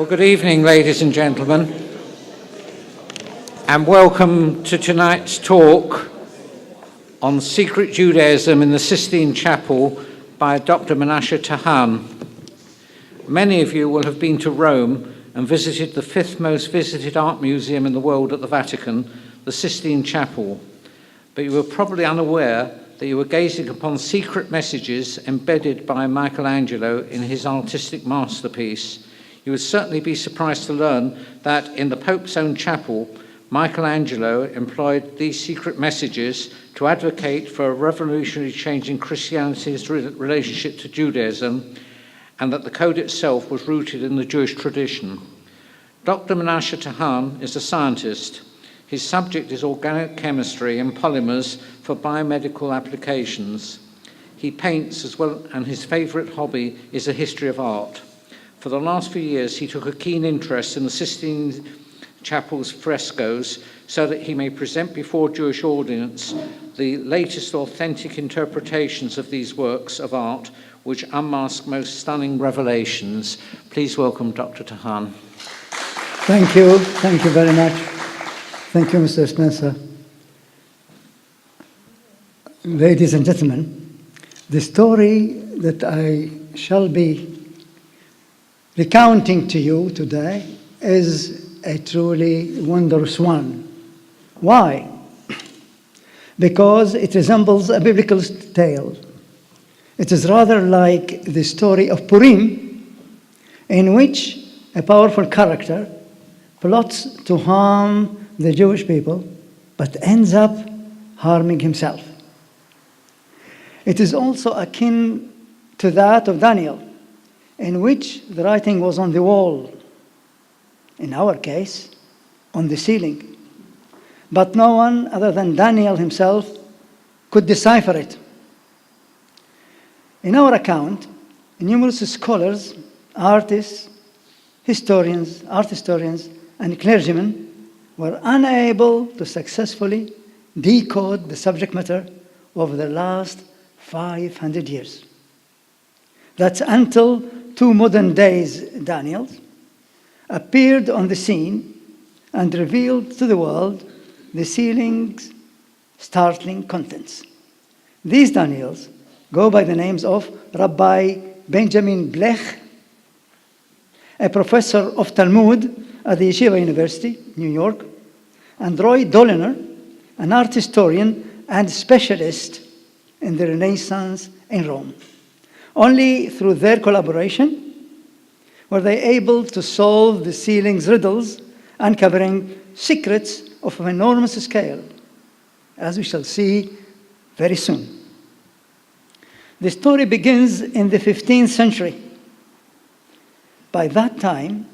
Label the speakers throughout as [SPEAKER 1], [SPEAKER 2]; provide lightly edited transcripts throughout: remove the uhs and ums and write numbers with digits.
[SPEAKER 1] Well, good evening, ladies and gentlemen, and welcome to tonight's talk on Secret Judaism in the Sistine Chapel by Dr. Menashe Tahan. Many of you will have been to Rome and visited the fifth most visited art museum in the world at the Vatican, the Sistine Chapel, but you were probably unaware that you were gazing upon secret messages embedded by Michelangelo in his artistic masterpiece. You would certainly be surprised to learn that in the Pope's own chapel, Michelangelo employed these secret messages to advocate for a revolutionary change in Christianity's relationship to Judaism, and that the code itself was rooted in the Jewish tradition. Dr. Menashe Tahan is a scientist. His subject is organic chemistry and polymers for biomedical applications. He paints as well, and his favorite hobby is the history of art. For the last few years, he took a keen interest in the Sistine Chapel's frescoes so that he may present before a Jewish audience the latest authentic interpretations of these works of art, which unmask most stunning revelations. Please welcome Dr. Tahan.
[SPEAKER 2] Thank you very much. Thank you, Mr. Spencer. Ladies and gentlemen, the story that I shall be recounting to you today is a truly wondrous one. Why? Because it resembles a biblical tale. It is rather like the story of Purim, in which a powerful character plots to harm the Jewish people, but ends up harming himself. It is also akin to that of Daniel, in which the writing was on the wall, in our case, on the ceiling. But no one other than Daniel himself could decipher it. In our account, numerous scholars, artists, art historians, and clergymen were unable to successfully decode the subject matter over the last 500 years. That's until two modern days Daniels appeared on the scene and revealed to the world the ceiling's startling contents. These Daniels go by the names of Rabbi Benjamin Blech, a professor of Talmud at the Yeshiva University, New York, and Roy Doliner, an art historian and specialist in the Renaissance in Rome. Only through their collaboration were they able to solve the ceiling's riddles, uncovering secrets of an enormous scale, as we shall see very soon. The story begins in the 15th century. By that time,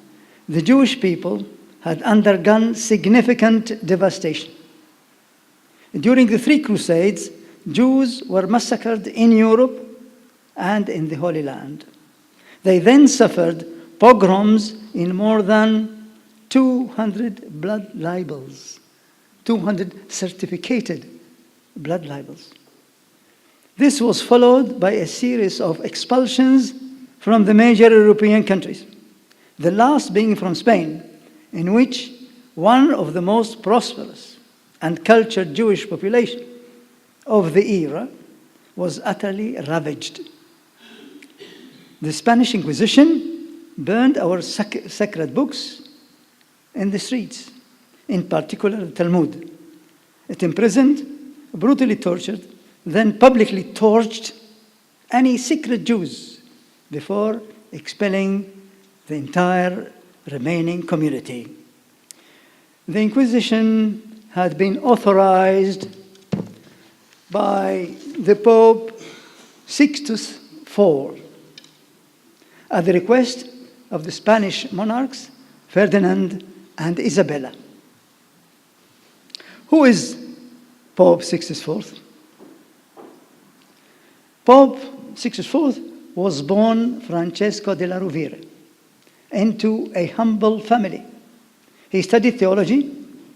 [SPEAKER 2] the Jewish people had undergone significant devastation. During the three Crusades, Jews were massacred in Europe and in the Holy Land. They then suffered pogroms in more than 200 blood libels, 200 certificated blood libels. This was followed by a series of expulsions from the major European countries, the last being from Spain, in which one of the most prosperous and cultured Jewish population of the era was utterly ravaged. The Spanish Inquisition burned our sacred books in the streets, in particular the Talmud. It imprisoned, brutally tortured, then publicly torched any secret Jews before expelling the entire remaining community. The Inquisition had been authorized by the Pope Sixtus IV at the request of the Spanish monarchs Ferdinand and Isabella. Who is Pope Sixtus IV? Pope Sixtus IV was born Francesco della Rovere into a humble family. He studied theology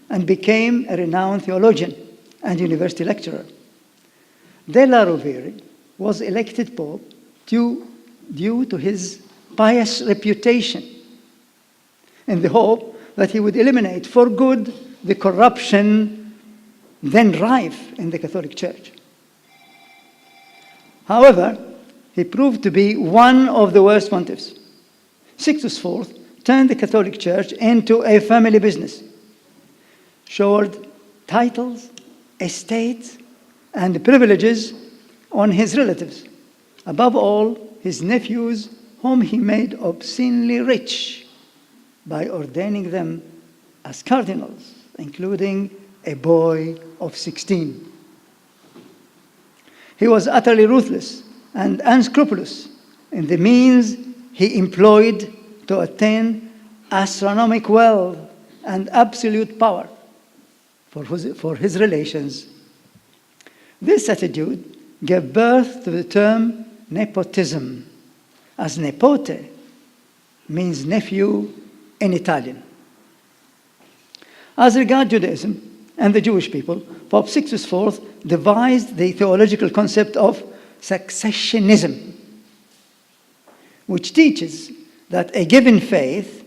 [SPEAKER 2] and became a renowned theologian and university lecturer. Della Rovere was elected pope due to his pious reputation in the hope that he would eliminate for good the corruption then rife in the Catholic Church. However, he proved to be one of the worst pontiffs. Sixtus IV turned the Catholic Church into a family business, showered titles, estates, and privileges on his relatives, above all his nephews, whom he made obscenely rich by ordaining them as cardinals, including a boy of 16. He was utterly ruthless and unscrupulous in the means he employed to attain astronomical wealth and absolute power for his relations. This attitude gave birth to the term nepotism, as nepote means nephew in Italian. As regards Judaism and the Jewish people, Pope Sixtus IV devised the theological concept of successionism, which teaches that a given faith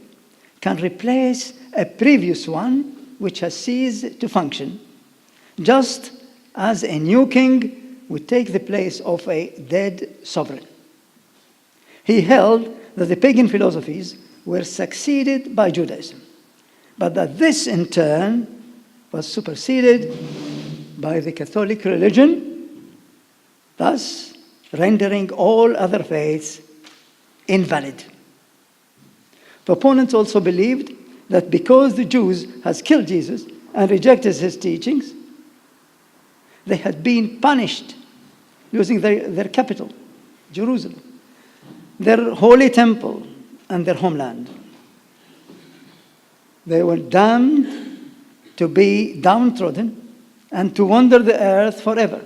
[SPEAKER 2] can replace a previous one which has ceased to function, just as a new king would take the place of a dead sovereign. He held that the pagan philosophies were succeeded by Judaism, but that this in turn was superseded by the Catholic religion, thus rendering all other faiths invalid. Proponents also believed that because the Jews had killed Jesus and rejected his teachings, they had been punished, losing their capital, Jerusalem, their holy temple, and their homeland. They were damned to be downtrodden and to wander the earth forever,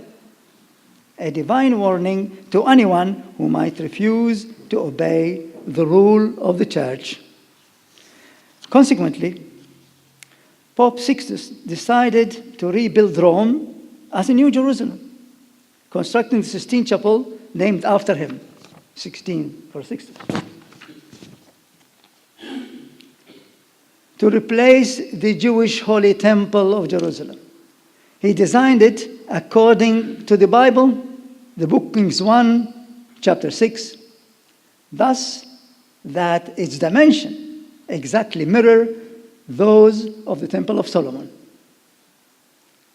[SPEAKER 2] a divine warning to anyone who might refuse to obey the rule of the Church. Consequently, Pope Sixtus decided to rebuild Rome as a new Jerusalem, constructing the Sistine Chapel named after him, 16 for Sixtus, to replace the Jewish Holy Temple of Jerusalem. He designed it according to the Bible, the book Kings 1, chapter 6, thus that its dimensions exactly mirror those of the Temple of Solomon.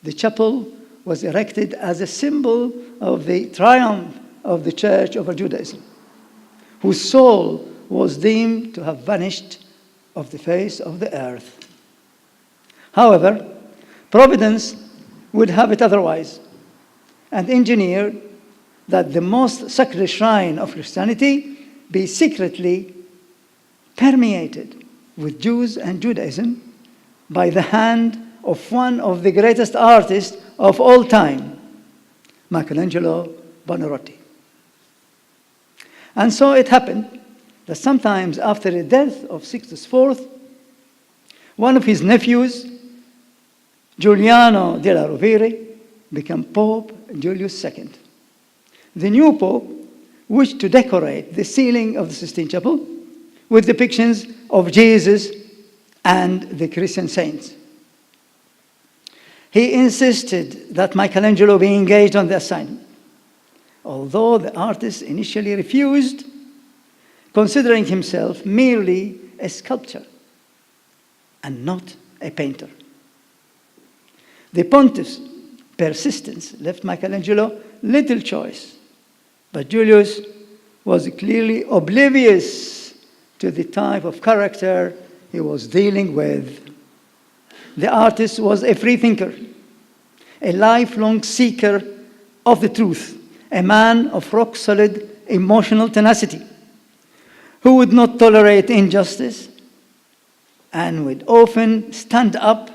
[SPEAKER 2] The chapel was erected as a symbol of the triumph of the Church over Judaism, whose soul was deemed to have vanished off the face of the earth. However, Providence would have it otherwise, and engineered that the most sacred shrine of Christianity be secretly permeated with Jews and Judaism by the hand of one of the greatest artists of all time, Michelangelo Buonarroti. And so it happened that sometimes after the death of Sixtus IV, one of his nephews, Giuliano della Rovere, became Pope Julius II. The new pope wished to decorate the ceiling of the Sistine Chapel with depictions of Jesus and the Christian saints. He insisted that Michelangelo be engaged on the assignment, although the artist initially refused, considering himself merely a sculptor and not a painter. The pontiff's persistence left Michelangelo little choice, but Julius was clearly oblivious to the type of character he was dealing with. The artist was a free thinker, a lifelong seeker of the truth, a man of rock-solid emotional tenacity, who would not tolerate injustice and would often stand up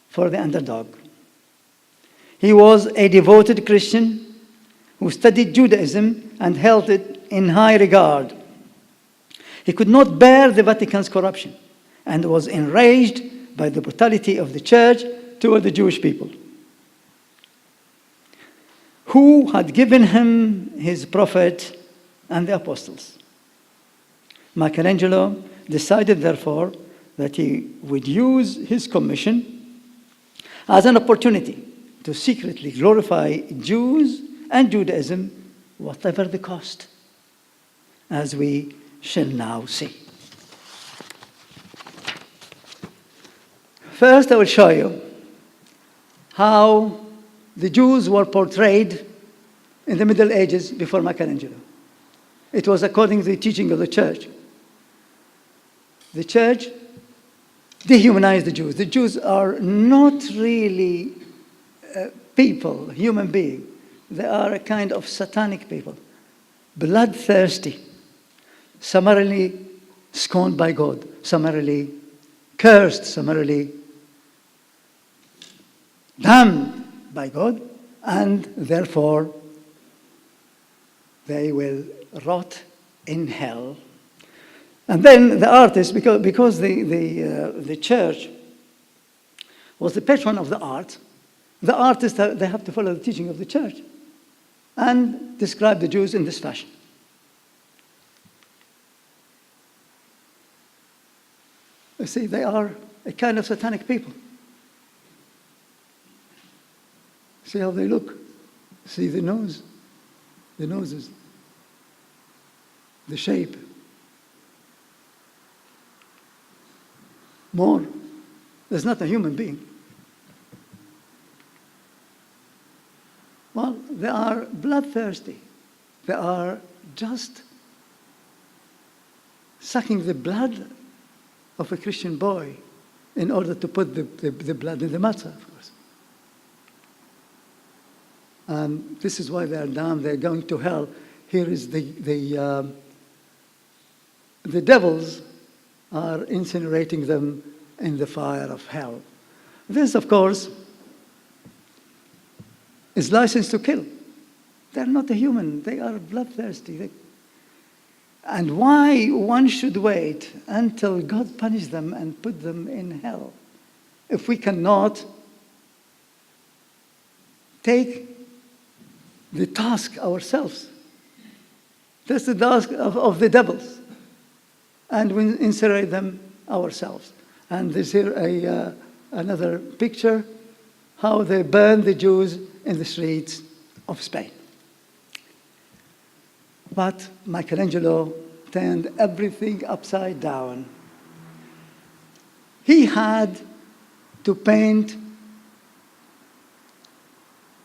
[SPEAKER 2] for the underdog. He was a devoted Christian who studied Judaism and held it in high regard. He could not bear the Vatican's corruption and was enraged by the brutality of the Church toward the Jewish people, who had given him his prophet and the apostles. Michelangelo decided, therefore, that he would use his commission as an opportunity to secretly glorify Jews and Judaism, whatever the cost, as we shall now see. First, I will show you how the Jews were portrayed in the Middle Ages before Michelangelo. It was according to the teaching of the church. The church dehumanized the Jews. The Jews are not really people, human beings. They are a kind of satanic people, bloodthirsty, summarily scorned by God, summarily cursed, summarily damned by God, and therefore they will rot in hell. And then the artist, because the church was the patron of the art, the artists, they have to follow the teaching of the church and describe the Jews in this fashion. You see, they are a kind of satanic people. See how they look. See the nose, the noses, the shape. More. There's not a human being. Well, they are bloodthirsty. They are just sucking the blood of a Christian boy in order to put the blood in the matzah, of course. And this is why they are damned. They're going to hell. Here is the devils are incinerating them in the fire of hell. This, of course, is licensed to kill. They're not a human. They are bloodthirsty. And why one should wait until God punishes them and put them in hell if we cannot take the task ourselves? That's the task of the devils. And we incinerate them ourselves. And there's here another picture, how they burn the Jews in the streets of Spain. But Michelangelo turned everything upside down. He had to paint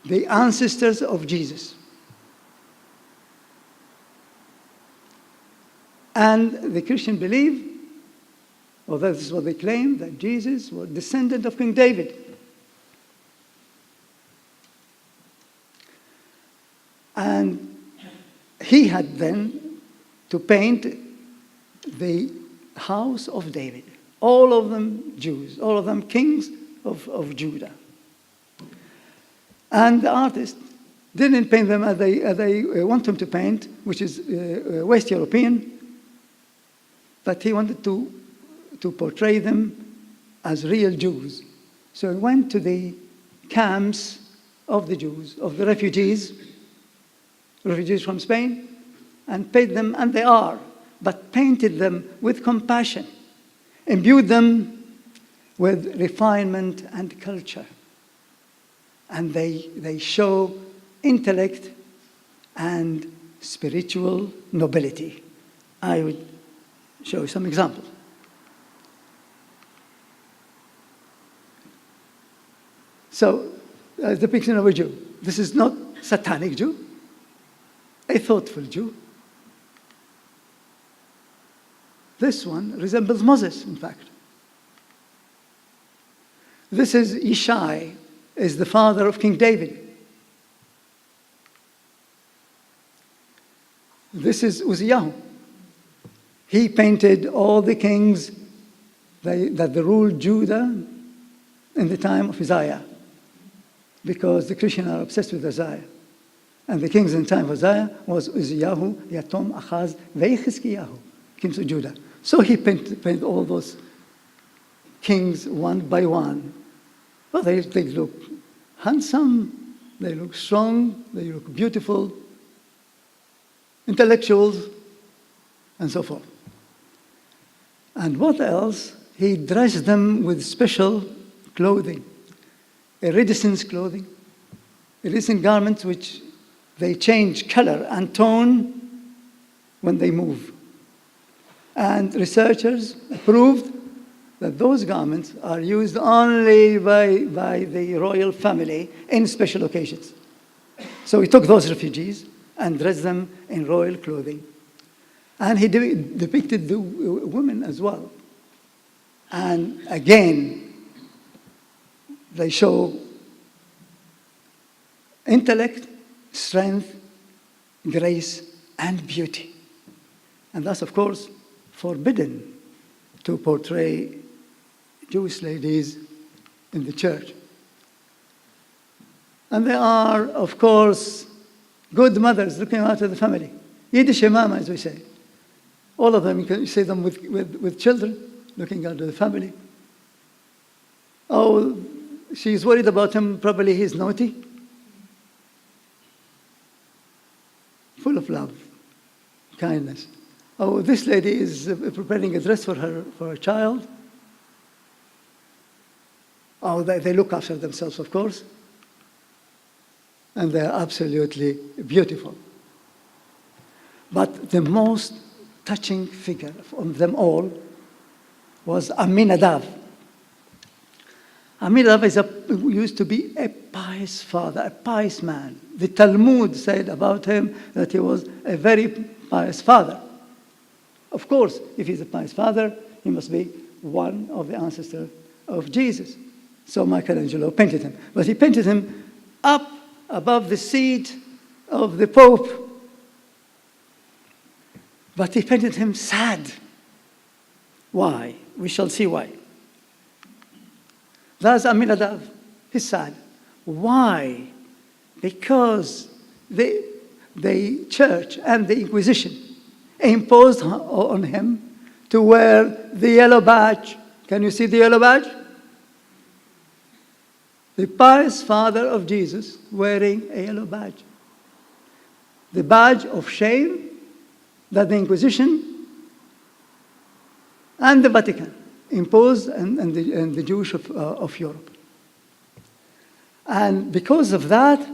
[SPEAKER 2] the ancestors of Jesus. And the Christian believe, or that is what they claim, that Jesus was descendant of King David. And he had then to paint the house of David. All of them Jews, all of them kings of Judah. And the artist didn't paint them as they want them to paint, which is West European, but he wanted to portray them as real Jews. So he went to the camps of the Jews, of the refugees from Spain, and painted them, and they are, but painted them with compassion, imbued them with refinement and culture. And they show intellect and spiritual nobility. I would show you some examples. So, the depiction of a Jew. This is not satanic Jew, a thoughtful Jew. This one resembles Moses, in fact. This is Ishai, is the father of King David. This is Uzziah. He painted all the kings that ruled Judah in the time of Uzziah, because the Christians are obsessed with Uzziah. And the kings in the time of Uzziah was Uzziah, Yatom, Achaz, Veichizkiyahu, kings of Judah. So he painted all those kings one by one. Well, they look handsome, they look strong, they look beautiful, intellectuals, and so forth. And what else? he dressed them with special clothing, iridescent clothing, iridescent garments which they change color and tone when they move. And researchers proved that those garments are used only by the royal family in special occasions. So he took those refugees and dressed them in royal clothing. And he depicted the women as well. And again, they show intellect, strength, grace, and beauty. And that's, of course, forbidden to portray Jewish ladies in the church. And they are, of course, good mothers looking after the family. Yiddish mama, as we say. All of them, you can see them with children looking after the family. Oh, she's worried about him, probably he's naughty. Full of love, kindness. Oh, this lady is preparing a dress for her child. Oh, they look after themselves, of course. And they're absolutely beautiful. But the most touching figure of them all was Aminadav. Aminadav used to be a pious father, a pious man. The Talmud said about him that he was a very pious father. Of course, if he's a pious father, he must be one of the ancestors of Jesus. So Michelangelo painted him. But he painted him up above the seat of the Pope. But he painted him sad. Why? We shall see why. That's Aminadav. He's sad. Why? Because the church and the Inquisition imposed on him to wear the yellow badge. Can you see the yellow badge? The pious father of Jesus wearing a yellow badge. The badge of shame that the Inquisition and the Vatican imposed and the Jewish of Europe. And because of that,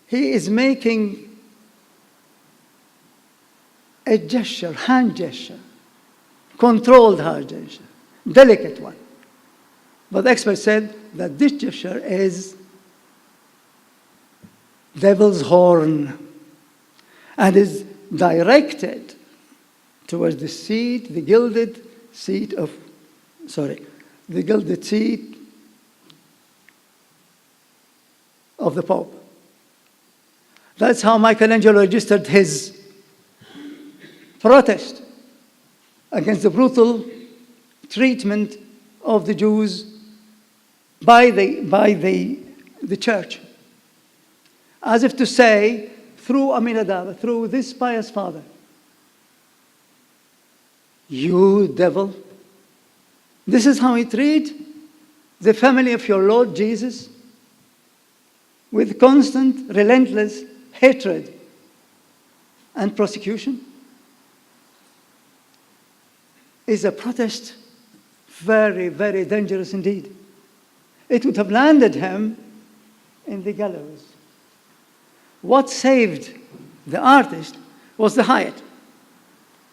[SPEAKER 2] he is making a gesture, hand gesture, controlled hand gesture, delicate one. But the experts said that this gesture is devil's horn and is directed towards the seat, the gilded seat of the Pope. That's how Michelangelo registered his protest against the brutal treatment of the Jews by the church. As if to say, through Aminadav, through this pious father, you devil, this is how you treat the family of your Lord Jesus, with constant, relentless hatred and persecution, is a protest very, very dangerous indeed. It would have landed him in the gallows. What saved the artist was the height,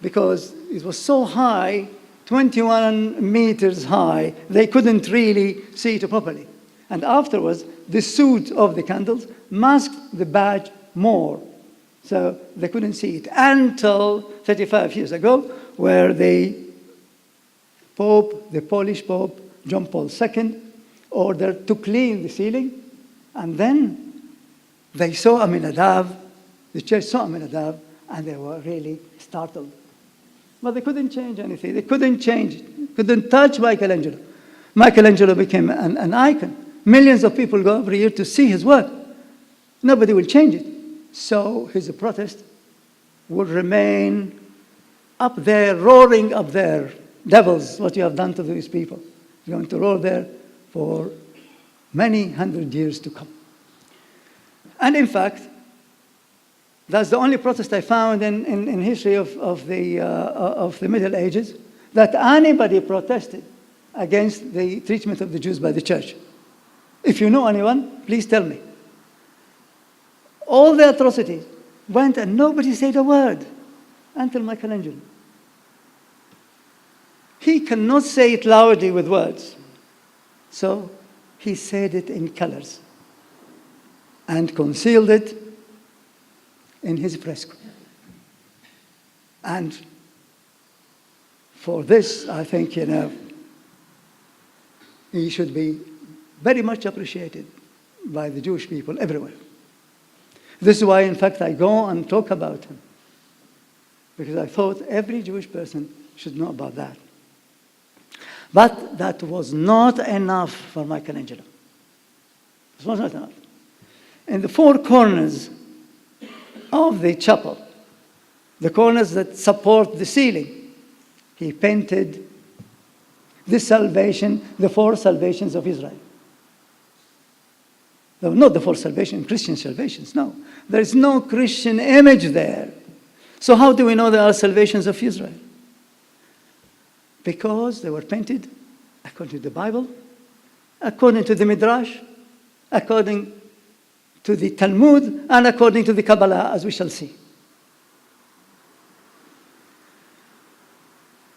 [SPEAKER 2] because it was so high, 21 meters high, they couldn't really see it properly. And afterwards, the soot of the candles masked the badge more, so they couldn't see it until 35 years ago, where the Pope, the Polish Pope, John Paul II, ordered to clean the ceiling, and then they saw Aminadav, the church saw Aminadav, and they were really startled. But they couldn't change anything. They couldn't change it. Couldn't touch Michelangelo. Michelangelo became an icon. Millions of people go every year to see his work. Nobody will change it. So his protest will remain up there, roaring up there. Devils, what you have done to these people. You're going to roar there for many hundred years to come. And in fact, that's the only protest I found in history of the Middle Ages, that anybody protested against the treatment of the Jews by the church. If you know anyone, please tell me. All the atrocities went and nobody said a word until Michelangelo. He cannot say it loudly with words. So he said it in colors and concealed it in his fresco. And for this, I think, he should be very much appreciated by the Jewish people everywhere. This is why, in fact, I go and talk about him, because I thought every Jewish person should know about that. But that was not enough for Michelangelo. It was not enough. In the four corners of the chapel, the corners that support the ceiling, he painted the four salvations of Israel. No, not the four salvations, Christian salvations, no. There is no Christian image there. So how do we know there are salvations of Israel? Because they were painted according to the Bible, according to the Midrash, according to the Talmud, and according to the Kabbalah, as we shall see.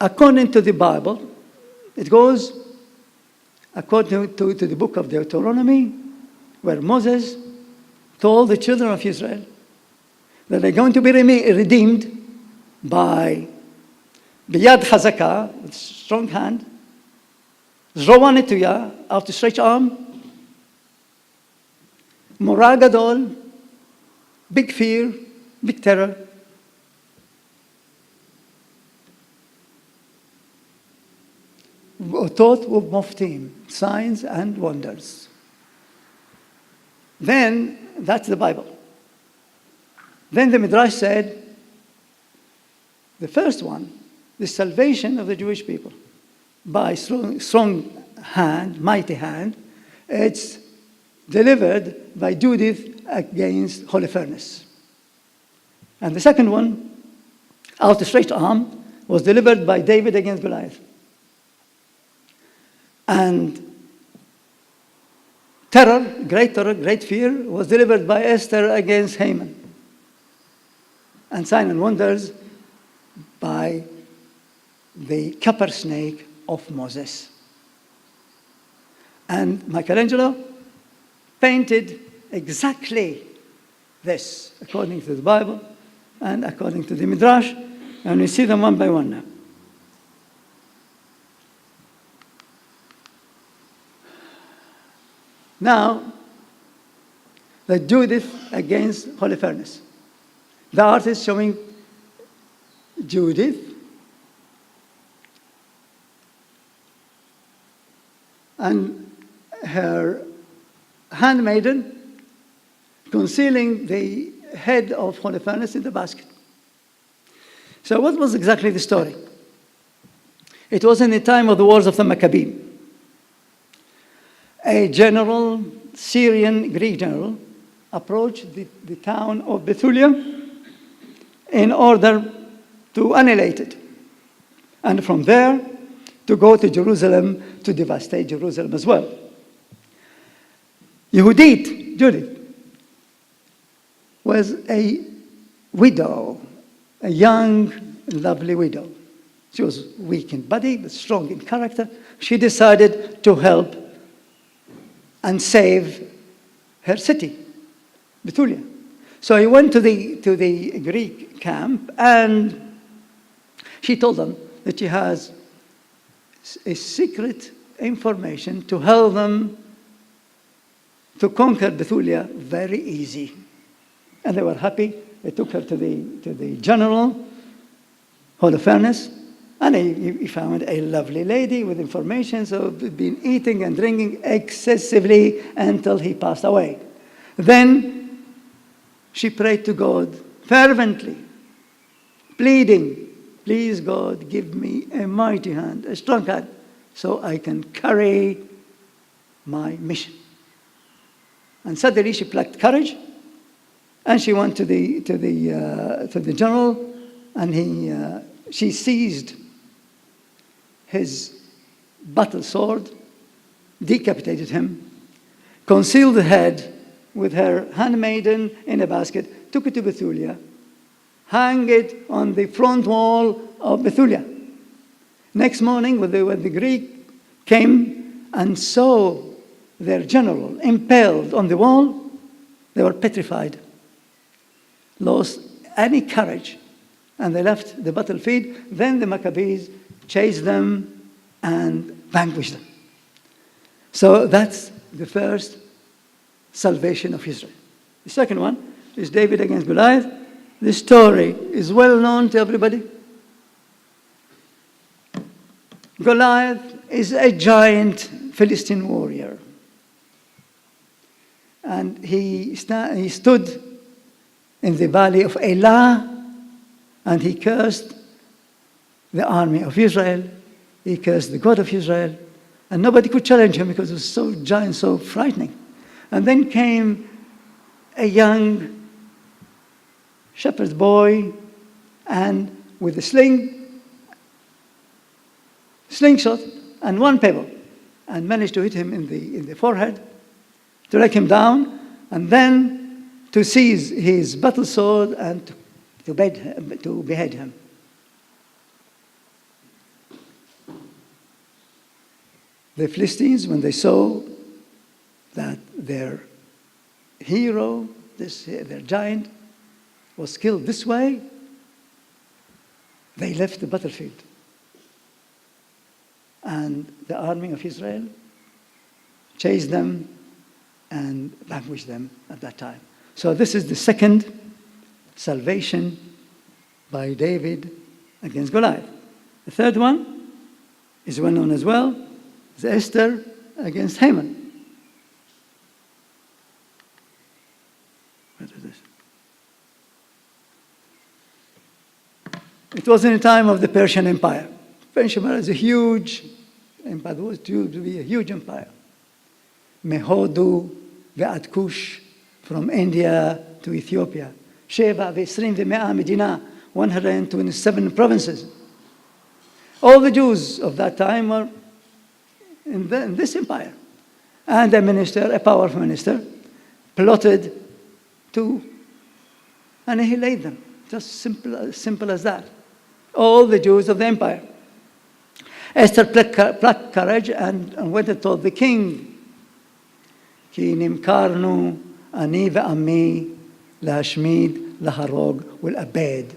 [SPEAKER 2] According to the Bible, it goes according to the book of Deuteronomy, where Moses told the children of Israel that they're going to be redeemed by biyad chazakah, with strong hand, zroa netuya, outstretched arm, morah gadol, big fear, big terror. Otot u'moftim, signs and wonders. Then, that's the Bible. Then the Midrash said, the first one, the salvation of the Jewish people by strong hand, mighty hand, it's delivered by Judith against Holofernes. And the second one, outstretched arm, was delivered by David against Goliath. And terror, great fear, was delivered by Esther against Haman. And sign and wonders by the copper snake of Moses. And Michelangelo painted exactly this, according to the Bible and according to the Midrash, and we see them one by one now. Now, the Judith against Holofernes. The artist showing Judith and her handmaiden concealing the head of Holofernes in the basket. So what was exactly the story? It was in the time of the wars of the Maccabees. A general, Syrian Greek general, approached the town of Bethulia in order to annihilate it. And from there, to go to Jerusalem to devastate Jerusalem as well. Yehudit, Judith, was a widow, a young, lovely widow. She was weak in body, but strong in character. She decided to help and save her city, Bethulia. So he went to the Greek camp, and she told them that she has a secret information to help them to conquer Bethulia very easy. And they were happy. They took her to the general, Holofernes, and he found a lovely lady with information, so he'd been eating and drinking excessively until he passed away. Then she prayed to God fervently, pleading, please God, give me a mighty hand, a strong hand, so I can carry my mission. And suddenly she plucked courage, and she went to the general, and she seized his battle sword, decapitated him, concealed the head with her handmaiden in a basket, took it to Bethulia, hung it on the front wall of Bethulia. Next morning, when the Greek came and saw their general impaled on the wall, they were petrified, lost any courage, and they left the battlefield. Then the Maccabees chased them and vanquished them. So that's the first salvation of Israel. The second one is David against Goliath. The story is well known to everybody. Goliath is a giant Philistine warrior. And he stood in the valley of Elah, and he cursed the army of Israel. He cursed the God of Israel. And nobody could challenge him because he was so giant, so frightening. And then came a young shepherd's boy, and with a slingshot and one pebble, and managed to hit him in the forehead, to take him down, and then to seize his battle sword and to behead him. The Philistines, when they saw that their hero, their giant, was killed this way, they left the battlefield. And the army of Israel chased them and vanquished them at that time. So this is the second salvation by David against Goliath. The third one is well known as well. It's Esther against Haman. What is this? It was in the time of the Persian Empire. Persian Empire is a huge empire. It was due to be a huge empire. Mehodu ve'ad Kush, from India to Ethiopia. Sheva ve'isrim ve'me'a medina, 127 provinces. All the Jews of that time were in this empire. And a minister, a powerful minister, plotted to annihilate them. Just simple as that. All the Jews of the empire. Esther plucked courage and went and told the king, Ki nimkarnu ani ve'ami lashmid laharog will-abed.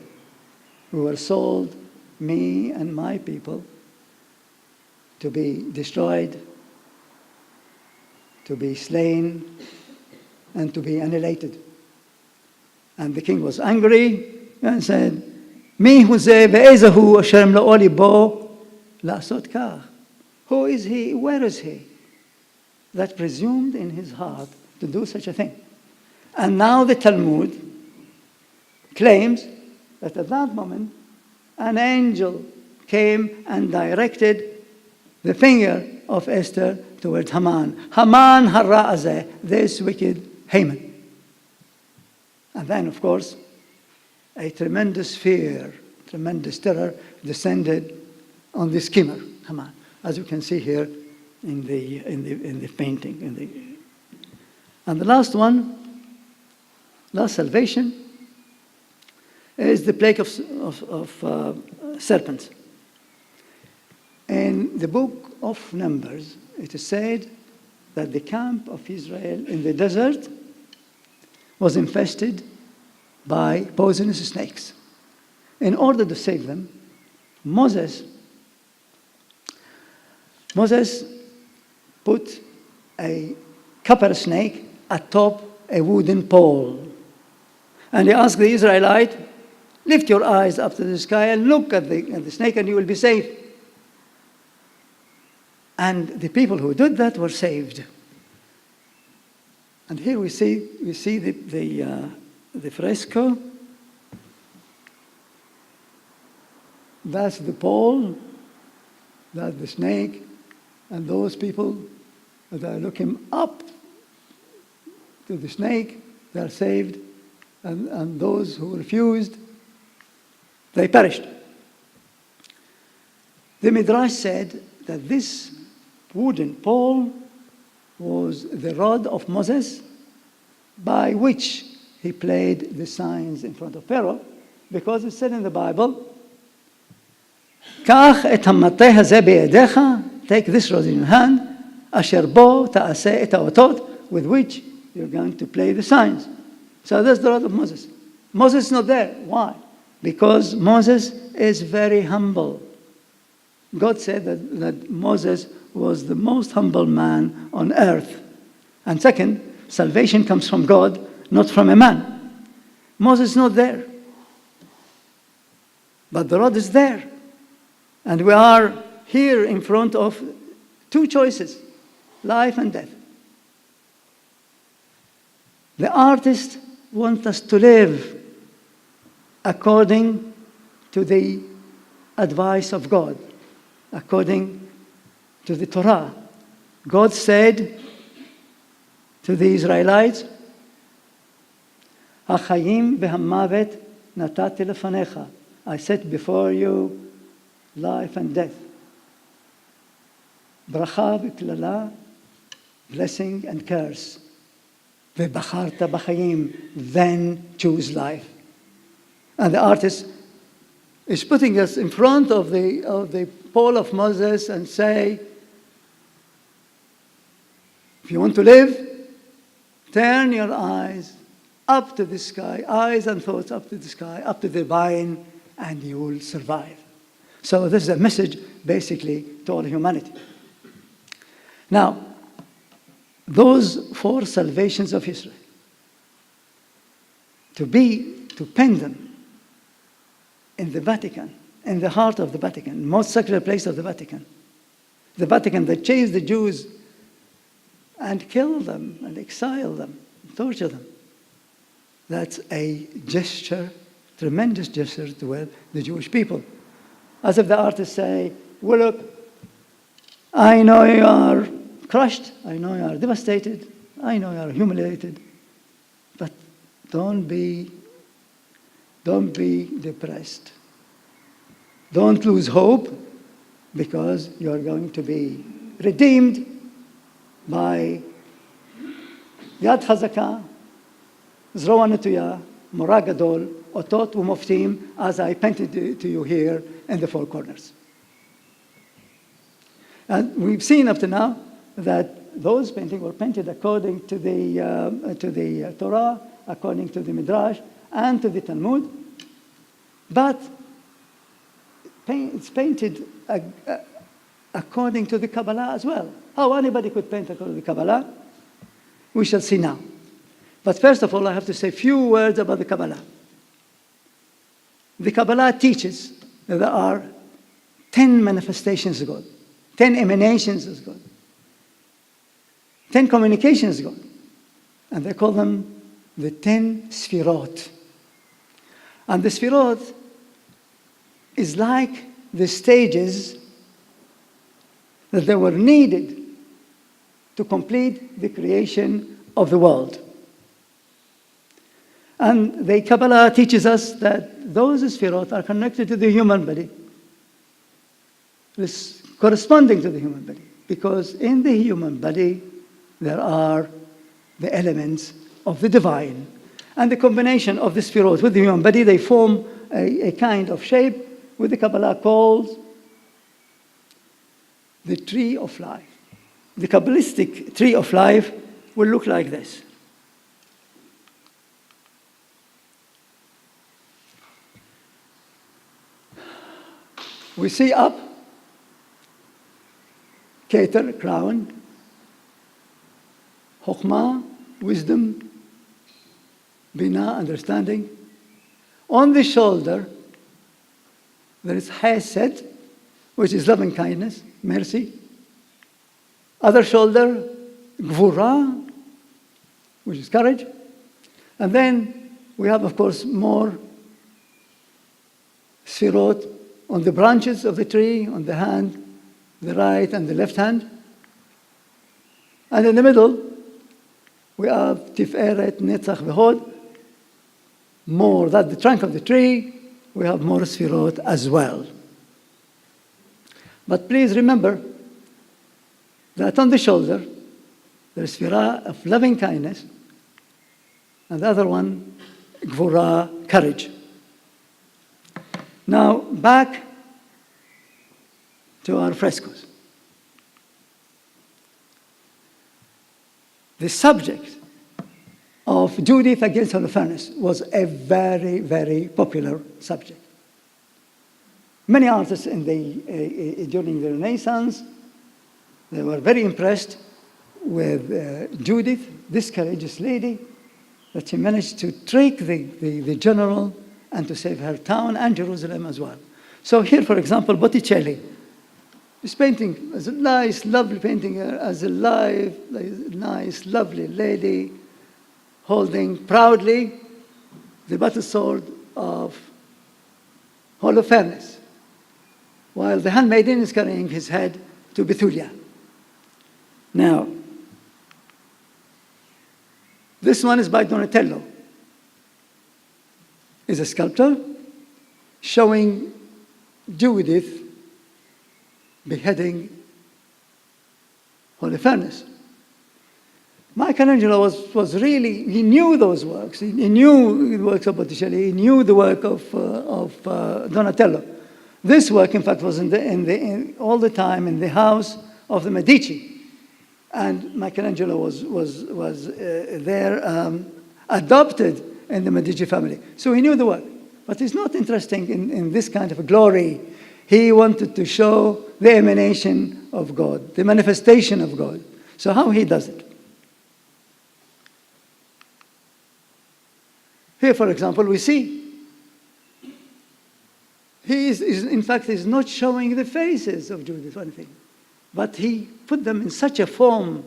[SPEAKER 2] We were sold, me and my people, to be destroyed, to be slain, and to be annihilated. And the king was angry and said, Mi huze ve'ezahu asher mla'oli bo la'asot kach. Who is he? Where is he? That presumed in his heart to do such a thing. And now the Talmud claims that at that moment, an angel came and directed the finger of Esther towards Haman. Haman harra'azeh, this wicked Haman. And then, of course, a tremendous fear, tremendous terror descended on the schemer, Haman, as you can see here in the painting. And the last one, last salvation, is the plague of serpents. In the book of Numbers, it is said that the camp of Israel in the desert was infested by poisonous snakes. In order to save them, Moses put a copper snake atop a wooden pole. And he asked the Israelite, lift your eyes up to the sky and look at the snake and you will be safe. And the people who did that were saved. And here we see the fresco. That's the pole, that's the snake, and those people that are looking up to the snake, they are saved, and those who refused, they perished. The Midrash said that this wooden pole was the rod of Moses by which he played the signs in front of Pharaoh, because it said in the Bible, "Kach et hamate hazeh be'edecha," take this rod in your hand, "asher bo ta'aseh et haotot," with which you're going to play the signs. So that's the rod of Moses. Moses is not there. Why? Because Moses is very humble. God said that Moses was the most humble man on earth. And second, salvation comes from God, not from a man. Moses is not there. But the rod is there. And we are here in front of two choices, life and death. The artist wants us to live according to the advice of God, according to the Torah. God said to the Israelites, "Hachayim v'hamavet natati lefanecha." I set before you life and death. Bracha v'klala, blessing and curse. V'bacharta b'chayim, then choose life. And the artist is putting us in front of the pole of Moses and say, if you want to live, turn your eyes up to the sky, eyes and thoughts up to the sky, up to the divine, and you will survive. So this is a message basically to all humanity. Now, those four salvations of Israel, to pen them in the Vatican, in the heart of the Vatican, most sacred place of the Vatican that chased the Jews and killed them and exiled them, tortured them. That's a gesture, tremendous gesture toward the Jewish people. As if the artists say, well, look, I know you are crushed, I know you are devastated, I know you are humiliated, but don't be depressed. Don't lose hope, because you are going to be redeemed by Yad Chazaka, Zroa Netuya, Mora Gadol, Otot Umoftim, as I painted to you here in the four corners. And we've seen up to now that those paintings were painted according to the Torah, according to the Midrash, and to the Talmud, but it's painted according to the Kabbalah as well. How anybody could paint according to the Kabbalah, we shall see now. But first of all, I have to say a few words about the Kabbalah. The Kabbalah teaches that there are 10 manifestations of God, 10 emanations of God, 10 communications of God. And they call them the 10 Sfirot. And the Sfirot is like the stages that they were needed to complete the creation of the world. And the Kabbalah teaches us that those Sfirot are connected to the human body, corresponding to the human body, because in the human body there are the elements of the divine. And the combination of the Sfirot with the human body, they form a kind of shape which the Kabbalah calls the tree of life. The Kabbalistic tree of life will look like this. We see up, Keter, crown, Chokhmah, wisdom, Bina, understanding. On the shoulder, there is Hesed, which is loving kindness, mercy. Other shoulder, Gvura, which is courage. And then we have, of course, more Sfirot on the branches of the tree, on the hand, the right and the left hand. And in the middle, we have Tiferet, Netzach, V'hod. More, that's the trunk of the tree. We have more Sfirot as well. But please remember that on the shoulder there's Sphira of loving kindness, and the other one, Gvura, courage. Now, back to our frescoes. The subject of Judith against Holofernes was a very, very popular subject. Many artists during the Renaissance, they were very impressed with Judith, this courageous lady, that she managed to trick the general and to save her town and Jerusalem as well. So here, for example, Botticelli, this painting is a nice, lovely painting as a nice, lovely lady holding proudly the battle sword of Holofernes, while the handmaiden is carrying his head to Bethulia. Now, this one is by Donatello. He's a sculptor showing Judith beheading Holofernes. Michelangelo was really, he knew those works. He knew the works of Botticelli. He knew the work of Donatello. This work, in fact, was all the time in the house of the Medici. And Michelangelo was there, adopted in the Medici family. So he knew the work. But he's not interested in this kind of glory. He wanted to show the emanation of God, the manifestation of God. So how he does it? Here, for example, we see in fact, he's not showing the faces of Judith or anything, but he put them in such a form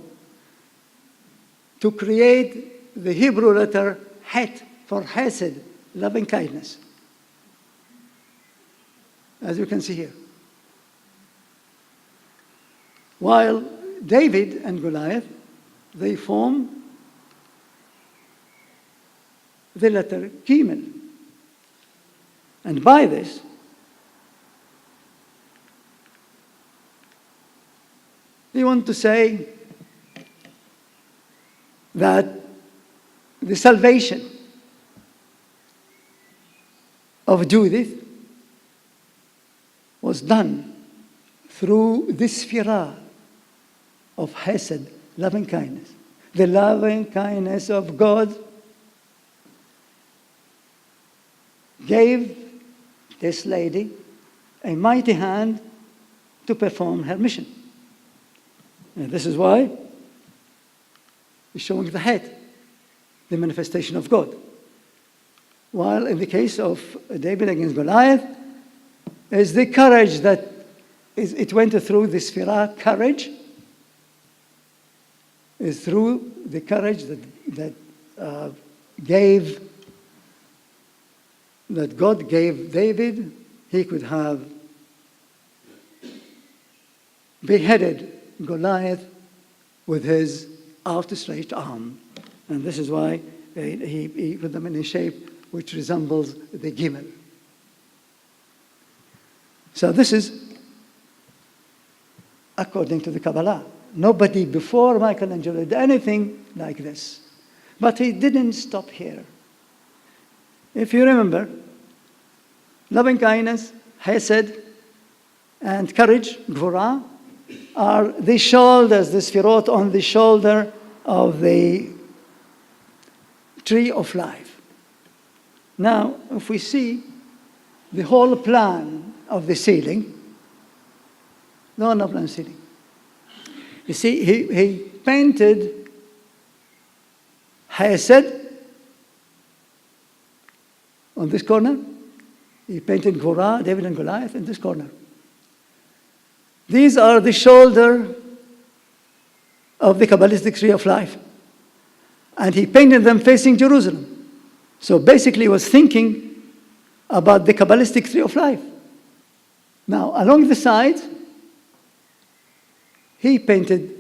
[SPEAKER 2] to create the Hebrew letter Het for Hesed, loving kindness, as you can see here. While David and Goliath, they form the letter Gimel. And by this, they want to say that the salvation of Judith was done through this Sphira of Hesed, loving kindness. The loving kindness of God gave this lady a mighty hand to perform her mission. And this is why he's showing the head, the manifestation of God. While in the case of David against Goliath, is the courage that it went through the Sphira courage, is through the courage that God gave David. He could have beheaded Goliath with his outstretched arm. And this is why he put them in a shape which resembles the Gimel. So this is according to the Kabbalah. Nobody before Michelangelo did anything like this. But he didn't stop here. If you remember, loving kindness, Hesed, and courage, Gvura, are the shoulders, the Sphirot on the shoulder of the tree of life. Now, if we see the whole plan of the ceiling, no plan ceiling. You see, he painted Hesed on this corner. He painted Gvura, David and Goliath, in this corner. These are the shoulder of the Kabbalistic tree of life. And he painted them facing Jerusalem. So basically he was thinking about the Kabbalistic tree of life. Now, along the sides, he painted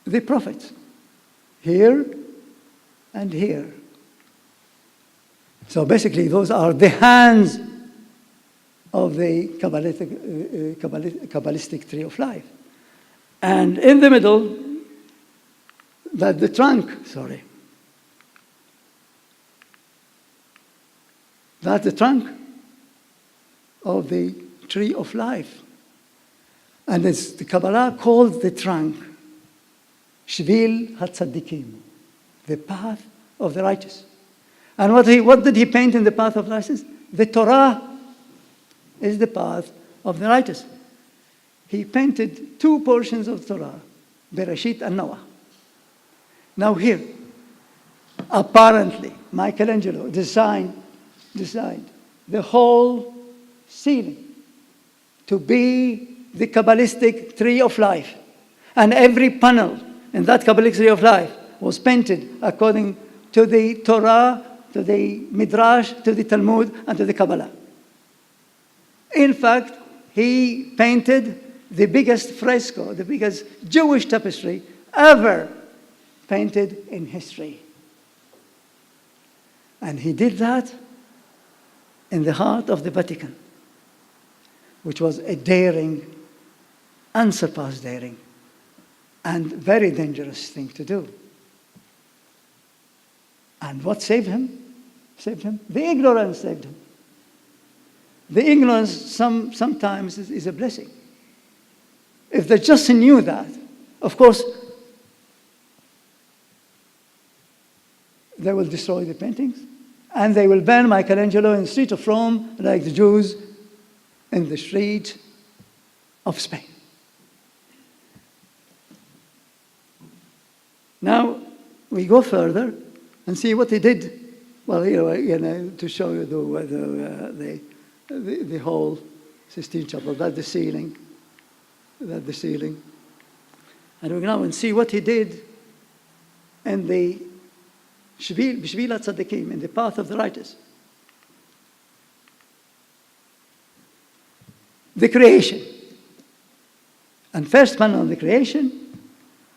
[SPEAKER 2] the prophets, here and here. So basically, those are the hands of the Kabbalistic tree of life. And in the middle, that's the trunk, that's the trunk of the tree of life. And it's the Kabbalah calls the trunk Shvil HaTzaddikim, the path of the righteous. And what did he paint in the path of the righteous? The Torah is the path of the righteous. He painted two portions of Torah, Bereshit and Noah. Now here, apparently, Michelangelo designed the whole ceiling to be the Kabbalistic tree of life. And every panel in that Kabbalistic tree of life was painted according to the Torah, to the Midrash, to the Talmud, and to the Kabbalah. In fact, he painted the biggest fresco, the biggest Jewish tapestry ever painted in history. And he did that in the heart of the Vatican, which was a daring, unsurpassed daring, and very dangerous thing to do. And what saved him? The ignorance saved him. The ignorance sometimes is a blessing. If they just knew that, of course, they will destroy the paintings, and they will ban Michelangelo in the street of Rome like the Jews in the street of Spain. Now, we go further and see what he did. Well, to show you the whole Sistine Chapel, that's the ceiling. And we go and see what he did in the Shvil HaTzaddikim, in the path of the righteous. The creation. And first panel on the creation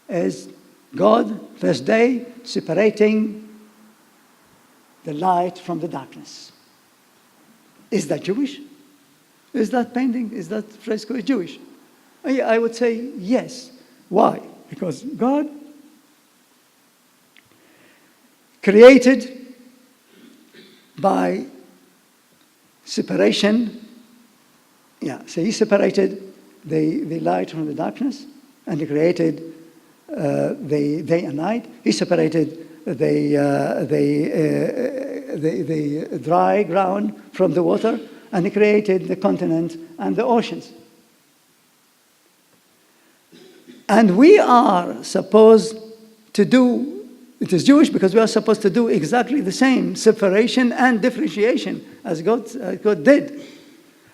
[SPEAKER 2] is God, first day, separating the light from the darkness. Is that Jewish? Is that painting, is that fresco Jewish? I would say yes. Why? Because God created by separation. So he separated the light from the darkness, and he created the day and night. He separated the dry ground from the water, and he created the continent and the oceans. And we are supposed to do, it is Jewish because we are supposed to do exactly the same separation and differentiation as God did.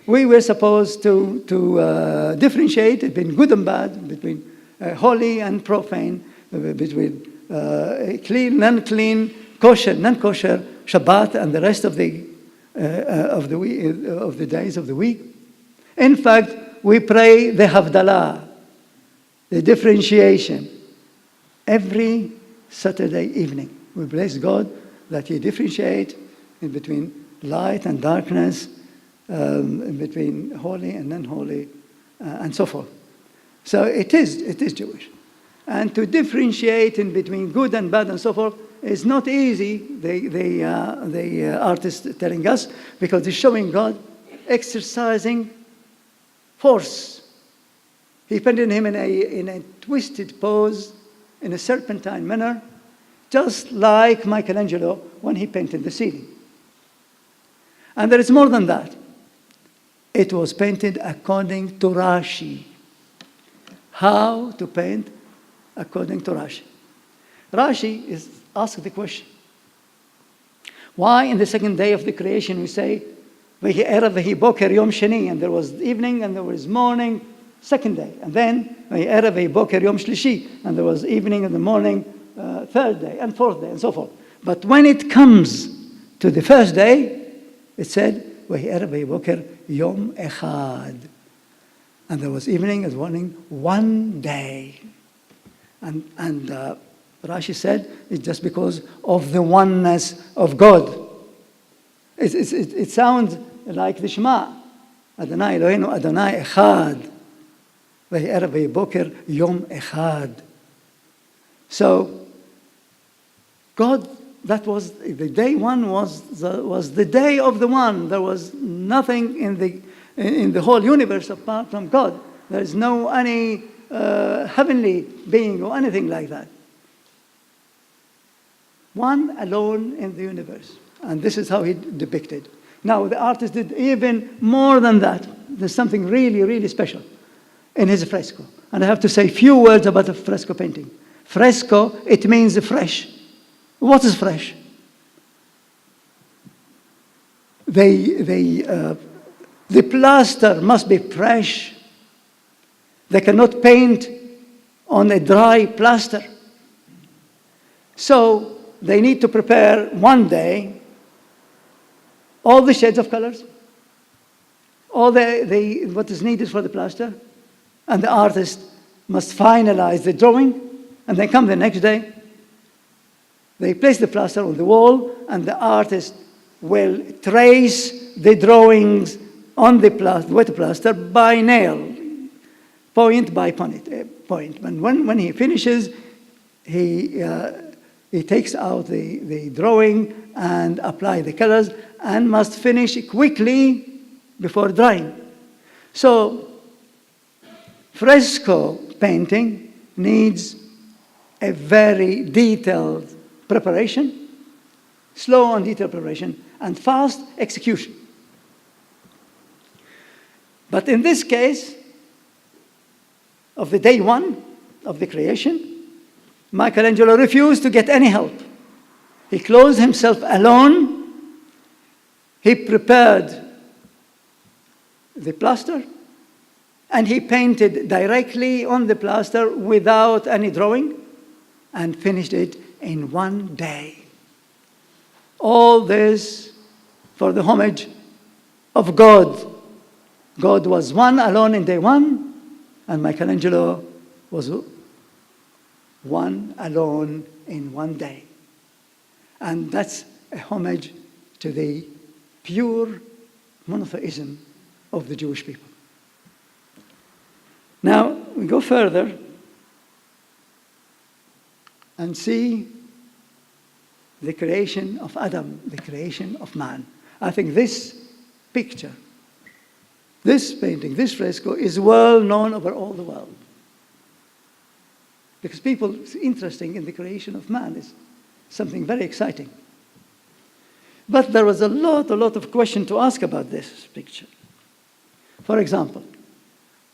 [SPEAKER 2] We were supposed to differentiate between good and bad, between holy and profane, between clean, non-clean, kosher, non-kosher, Shabbat, and the rest of the days of the week. In fact, we pray the Havdalah, the differentiation, every Saturday evening. We bless God that He differentiates in between light and darkness, in between holy and non-holy, and so forth. So it is Jewish. And to differentiate in between good and bad and so forth is not easy, the artist telling us, because he's showing God exercising force. He painted him in a twisted pose, in a serpentine manner, just like Michelangelo when he painted the ceiling. And there is more than that. It was painted according to Rashi. How to paint according to Rashi. Rashi is asked the question, why in the second day of the creation we say, Vehi Erev Vehi Boker Yom Sheni, and there was evening and there was morning, second day, and then Vehi Erev Vehi Boker Yom Shlishi, and there was evening and the morning, third day, and fourth day, and so forth. But when it comes to the first day, it said, Vehi Erev Vehi Boker Yom Echad. And there was evening and morning, one day. And Rashi said it's just because of the oneness of God. It sounds like the Shema. Adonai Eloheinu Adonai Echad. وَهِي بُكِر يوم إخاد. So, God, that was, the day one was the day of the one. There was nothing in the whole universe apart from God. There is no any heavenly being or anything like that. One alone in the universe. And this is how he depicted. Now, the artist did even more than that. There's something really, really special in his fresco. And I have to say a few words about a fresco painting. Fresco, it means fresh. What is fresh? The plaster must be fresh. They cannot paint on a dry plaster. So they need to prepare one day all the shades of colors, all what is needed for the plaster, and the artist must finalize the drawing, and then come the next day. They place the plaster on the wall, and the artist will trace the drawings on the wet plaster by nail, point by point. And when he finishes, he takes out the drawing and apply the colors, and must finish quickly before drying. So, fresco painting needs a very detailed preparation, slow and detailed preparation, and fast execution. But in this case, of the day one of the creation, Michelangelo refused to get any help. He closed himself alone. He prepared the plaster, and he painted directly on the plaster without any drawing, and finished it in one day. All this for the homage of God. God was one alone in day one, and Michelangelo was one alone in one day. And that's a homage to the pure monotheism of the Jewish people. Now, we go further and see the creation of Adam, the creation of man. I think this picture, this painting, this fresco is well known over all the world. Because people are interested in the creation of man. Is something very exciting. But there was a lot of questions to ask about this picture. For example,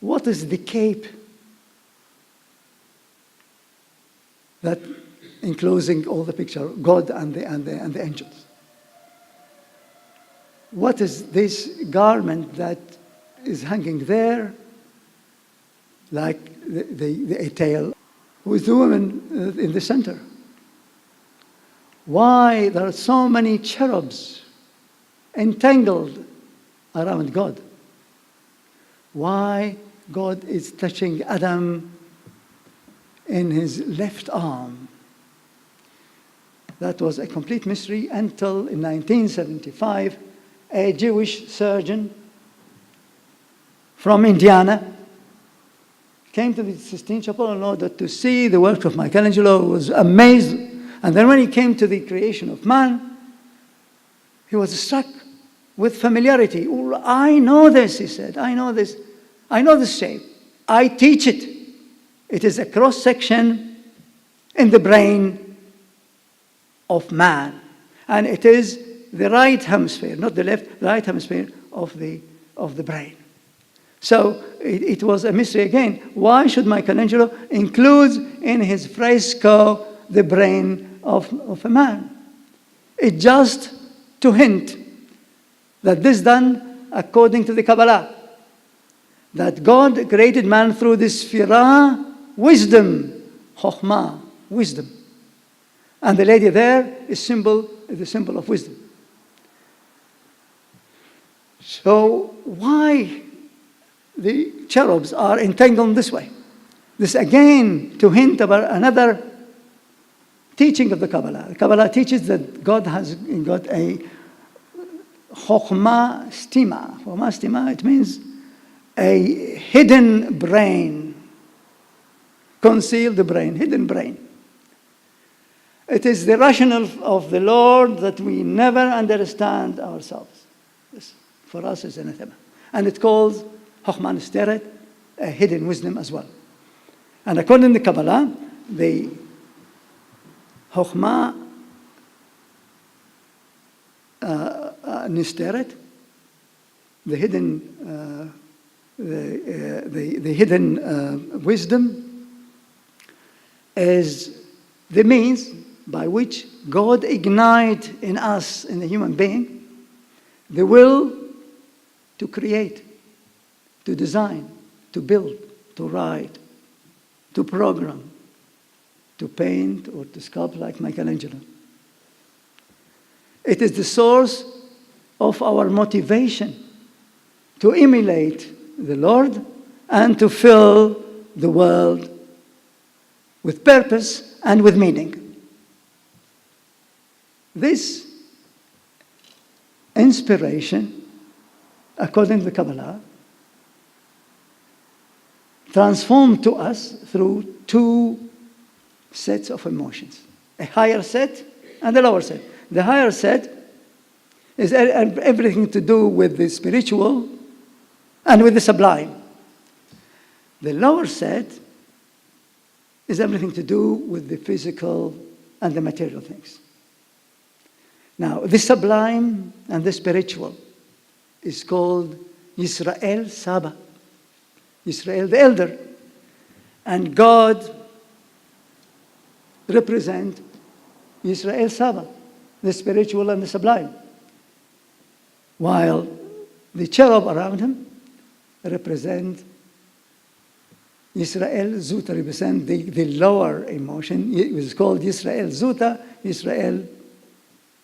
[SPEAKER 2] what is the cape that enclosing all the picture, God and the angels? What is this garment that is hanging there like a tail with the woman in the center? Why there are so many cherubs entangled around God? Why God is touching Adam in his left arm? That was a complete mystery until in 1975, a Jewish surgeon from Indiana came to the Sistine Chapel in order to see the work of Michelangelo. Was amazed. And then when he came to the creation of man, he was struck with familiarity. Oh, I know this, he said. I know this. I know this shape. I teach it. It is a cross-section in the brain of man. And it is the right hemisphere, not the left, the right hemisphere of the brain. So it was a mystery again. Why should Michelangelo include in his fresco the brain of a man? It's just to hint that this is done according to the Kabbalah, that God created man through the sphira, wisdom, chokhmah, wisdom. And the lady there is the symbol of wisdom. So why the cherubs are entangled this way? This again to hint about another teaching of the Kabbalah. The Kabbalah teaches that God has got a chokhmah stima. Chokhmah stima, it means a hidden brain. concealed brain, hidden brain. It is the rationale of the Lord that we never understand ourselves. This, for us, is anathema. And it calls Chokhmah Nisteret a hidden wisdom as well. And according to Kabbalah, the Chokhmah Nisteret, the hidden, the hidden wisdom, is the means by which God ignites in us, in the human being, the will to create, to design, to build, to write, to program, to paint, or to sculpt like Michelangelo. It is the source of our motivation to emulate the Lord and to fill the world with purpose and with meaning. This inspiration, according to the Kabbalah, transformed to us through two sets of emotions, a higher set and a lower set. The higher set is everything to do with the spiritual and with the sublime. The lower set is everything to do with the physical and the material things. Now, the sublime and the spiritual is called Yisrael Saba, Yisrael the elder. And God represents Yisrael Saba, the spiritual and the sublime, while the cherub around him represent Yisrael Zuta, represent the lower emotion. It was called Yisrael Zuta, Yisrael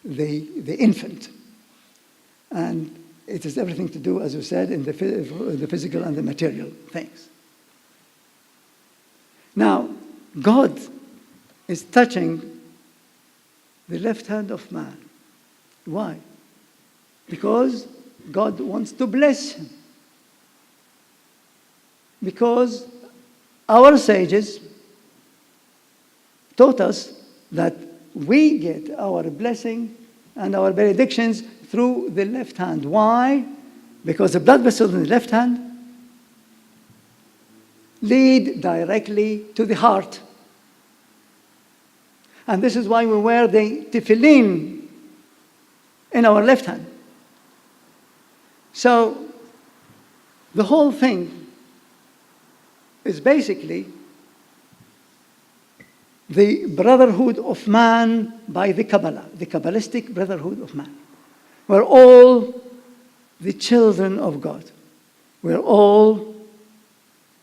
[SPEAKER 2] the infant. And it has everything to do, as you said, in the physical and the material things. Now, God is touching the left hand of man. Why? Because God wants to bless him. Because our sages taught us that we get our blessing and our benedictions through the left hand. Why? Because the blood vessels in the left hand lead directly to the heart. And this is why we wear the tefillin in our left hand. So the whole thing is basically the brotherhood of man by the Kabbalah, the Kabbalistic brotherhood of man. We're all the children of God. We're all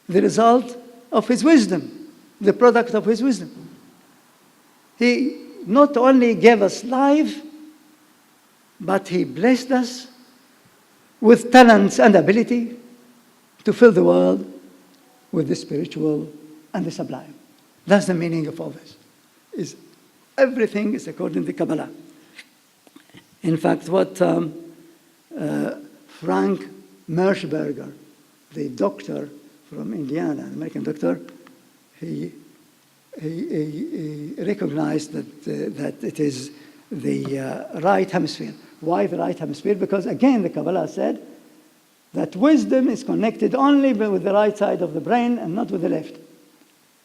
[SPEAKER 2] the result of his wisdom, the product of his wisdom. He not only gave us life, but he blessed us with talents and ability to fill the world with the spiritual and the sublime. That's the meaning of all this. Everything is according to Kabbalah. In fact, what Frank Merschberger, the doctor from Indiana, an American doctor, he recognized that it is the right hemisphere. Why the right hemisphere? Because again, the Kabbalah said that wisdom is connected only with the right side of the brain and not with the left.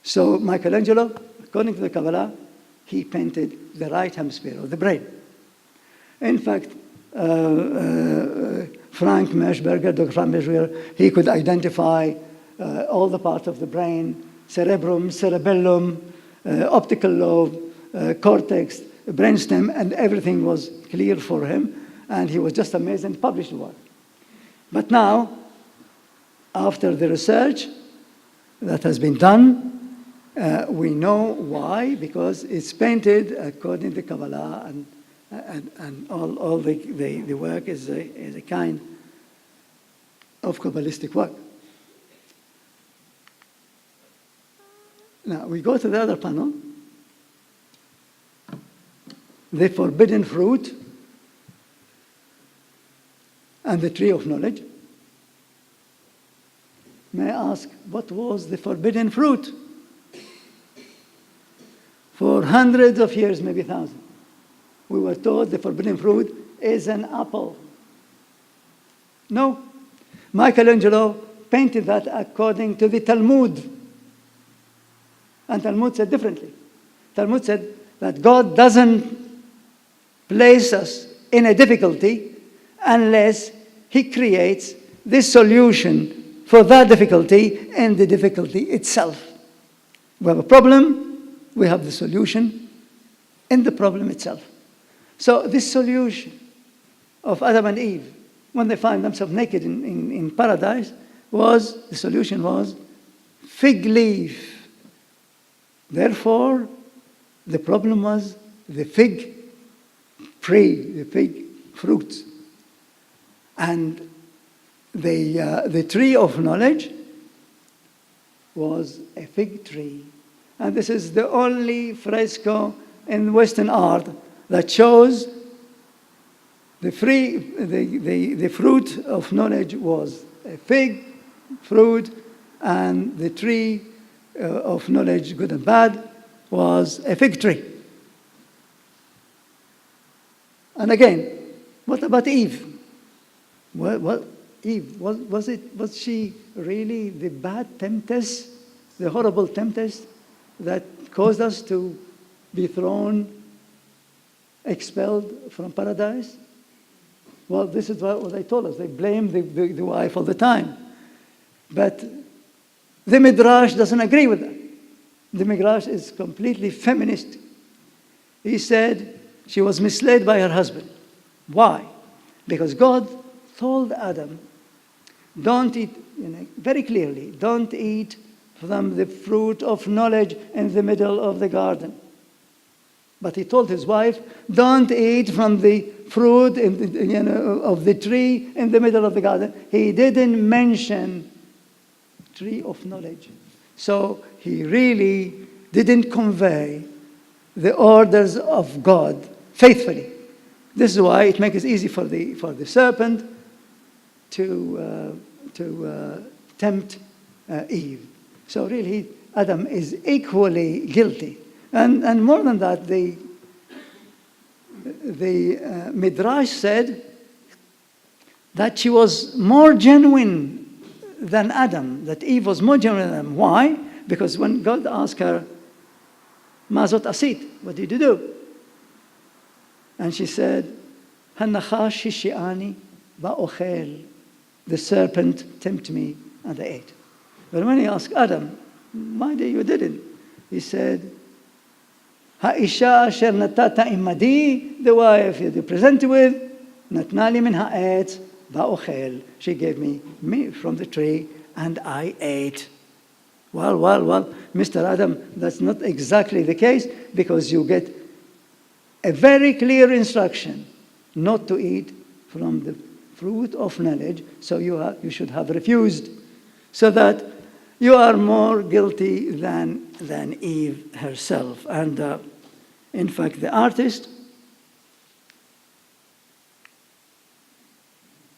[SPEAKER 2] So Michelangelo, according to the Kabbalah, he painted the right hemisphere of the brain. In fact, Frank Merschberger, Dr. Frank Merschberger, he could identify all the parts of the brain, cerebrum, cerebellum, optical lobe, cortex, brainstem, and everything was clear for him. And he was just amazed and published the work. But now, after the research that has been done, we know why, because it's painted according to Kabbalah, and all the work is a kind of Kabbalistic work. Now, we go to the other panel. The forbidden fruit and the tree of knowledge. May I ask, what was the forbidden fruit? for hundreds of years, maybe thousands. We were told the forbidden fruit is an apple. No. Michelangelo painted that according to the Talmud. And Talmud said differently. Talmud said that God doesn't place us in a difficulty unless he creates this solution for that difficulty and the difficulty itself. We have a problem, we have the solution in the problem itself. So this solution of Adam and Eve, when they find themselves naked in paradise, the solution was fig leaf. Therefore, the problem was the fig tree, the fig fruits. And the tree of knowledge was a fig tree. And this is the only fresco in Western art that shows the fruit of knowledge was a fig fruit, and the tree of knowledge, good and bad, was a fig tree. And again, what about Eve? Eve, was she really the bad temptress, the horrible temptress that caused us to be thrown, expelled from paradise? Well, this is what they told us. They blame the wife all the time. But the Midrash doesn't agree with that. The Midrash is completely feminist. He said she was misled by her husband. Why? Because God told Adam, don't eat, very clearly, don't eat from the fruit of knowledge in the middle of the garden. But he told his wife, don't eat from the fruit of the tree in the middle of the garden. He didn't mention tree of knowledge. So he really didn't convey the orders of God faithfully. This is why it makes it easy for the serpent to tempt Eve. So really, Adam is equally guilty. And more than that, the Midrash said that she was more genuine than Adam, that Eve was more genuine than Adam. Why? Because when God asked her, Mazot asit, what did you do? And she said, Hanachash hishi'ani ba'ochel, the serpent tempted me and I ate. But when he asked Adam, why did you didn't? He said, Ha'isha asher natata imadi, the wife you presented with, natna li min ha'etz ba'ochel. She gave me meat from the tree and I ate. Well, Mr. Adam, that's not exactly the case, because you get a very clear instruction not to eat from the fruit of knowledge, so you should have refused, so that you are more guilty than Eve herself. And in fact, the artist,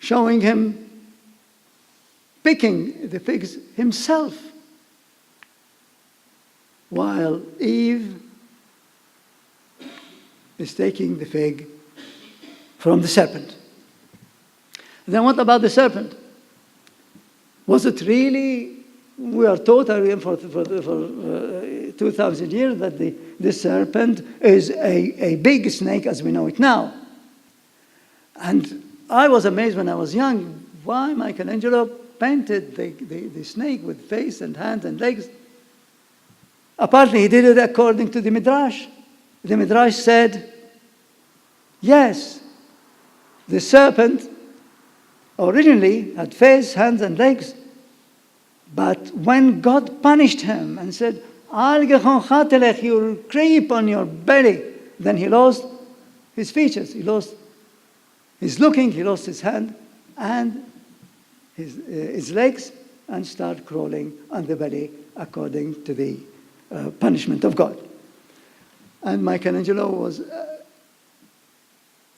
[SPEAKER 2] showing him picking the figs himself, while Eve is taking the fig from the serpent. Then what about the serpent? Was it really, we are taught for 2,000 years that the serpent is a big snake as we know it now. And I was amazed when I was young why Michelangelo painted the snake with face and hands and legs. Apparently he did it according to the Midrash. The Midrash said, yes, the serpent originally had face, hands, and legs. But when God punished him and said, you'll creep on your belly, then he lost his features. He lost his looking, he lost his hand and his legs, and started crawling on the belly according to the punishment of God. And Michelangelo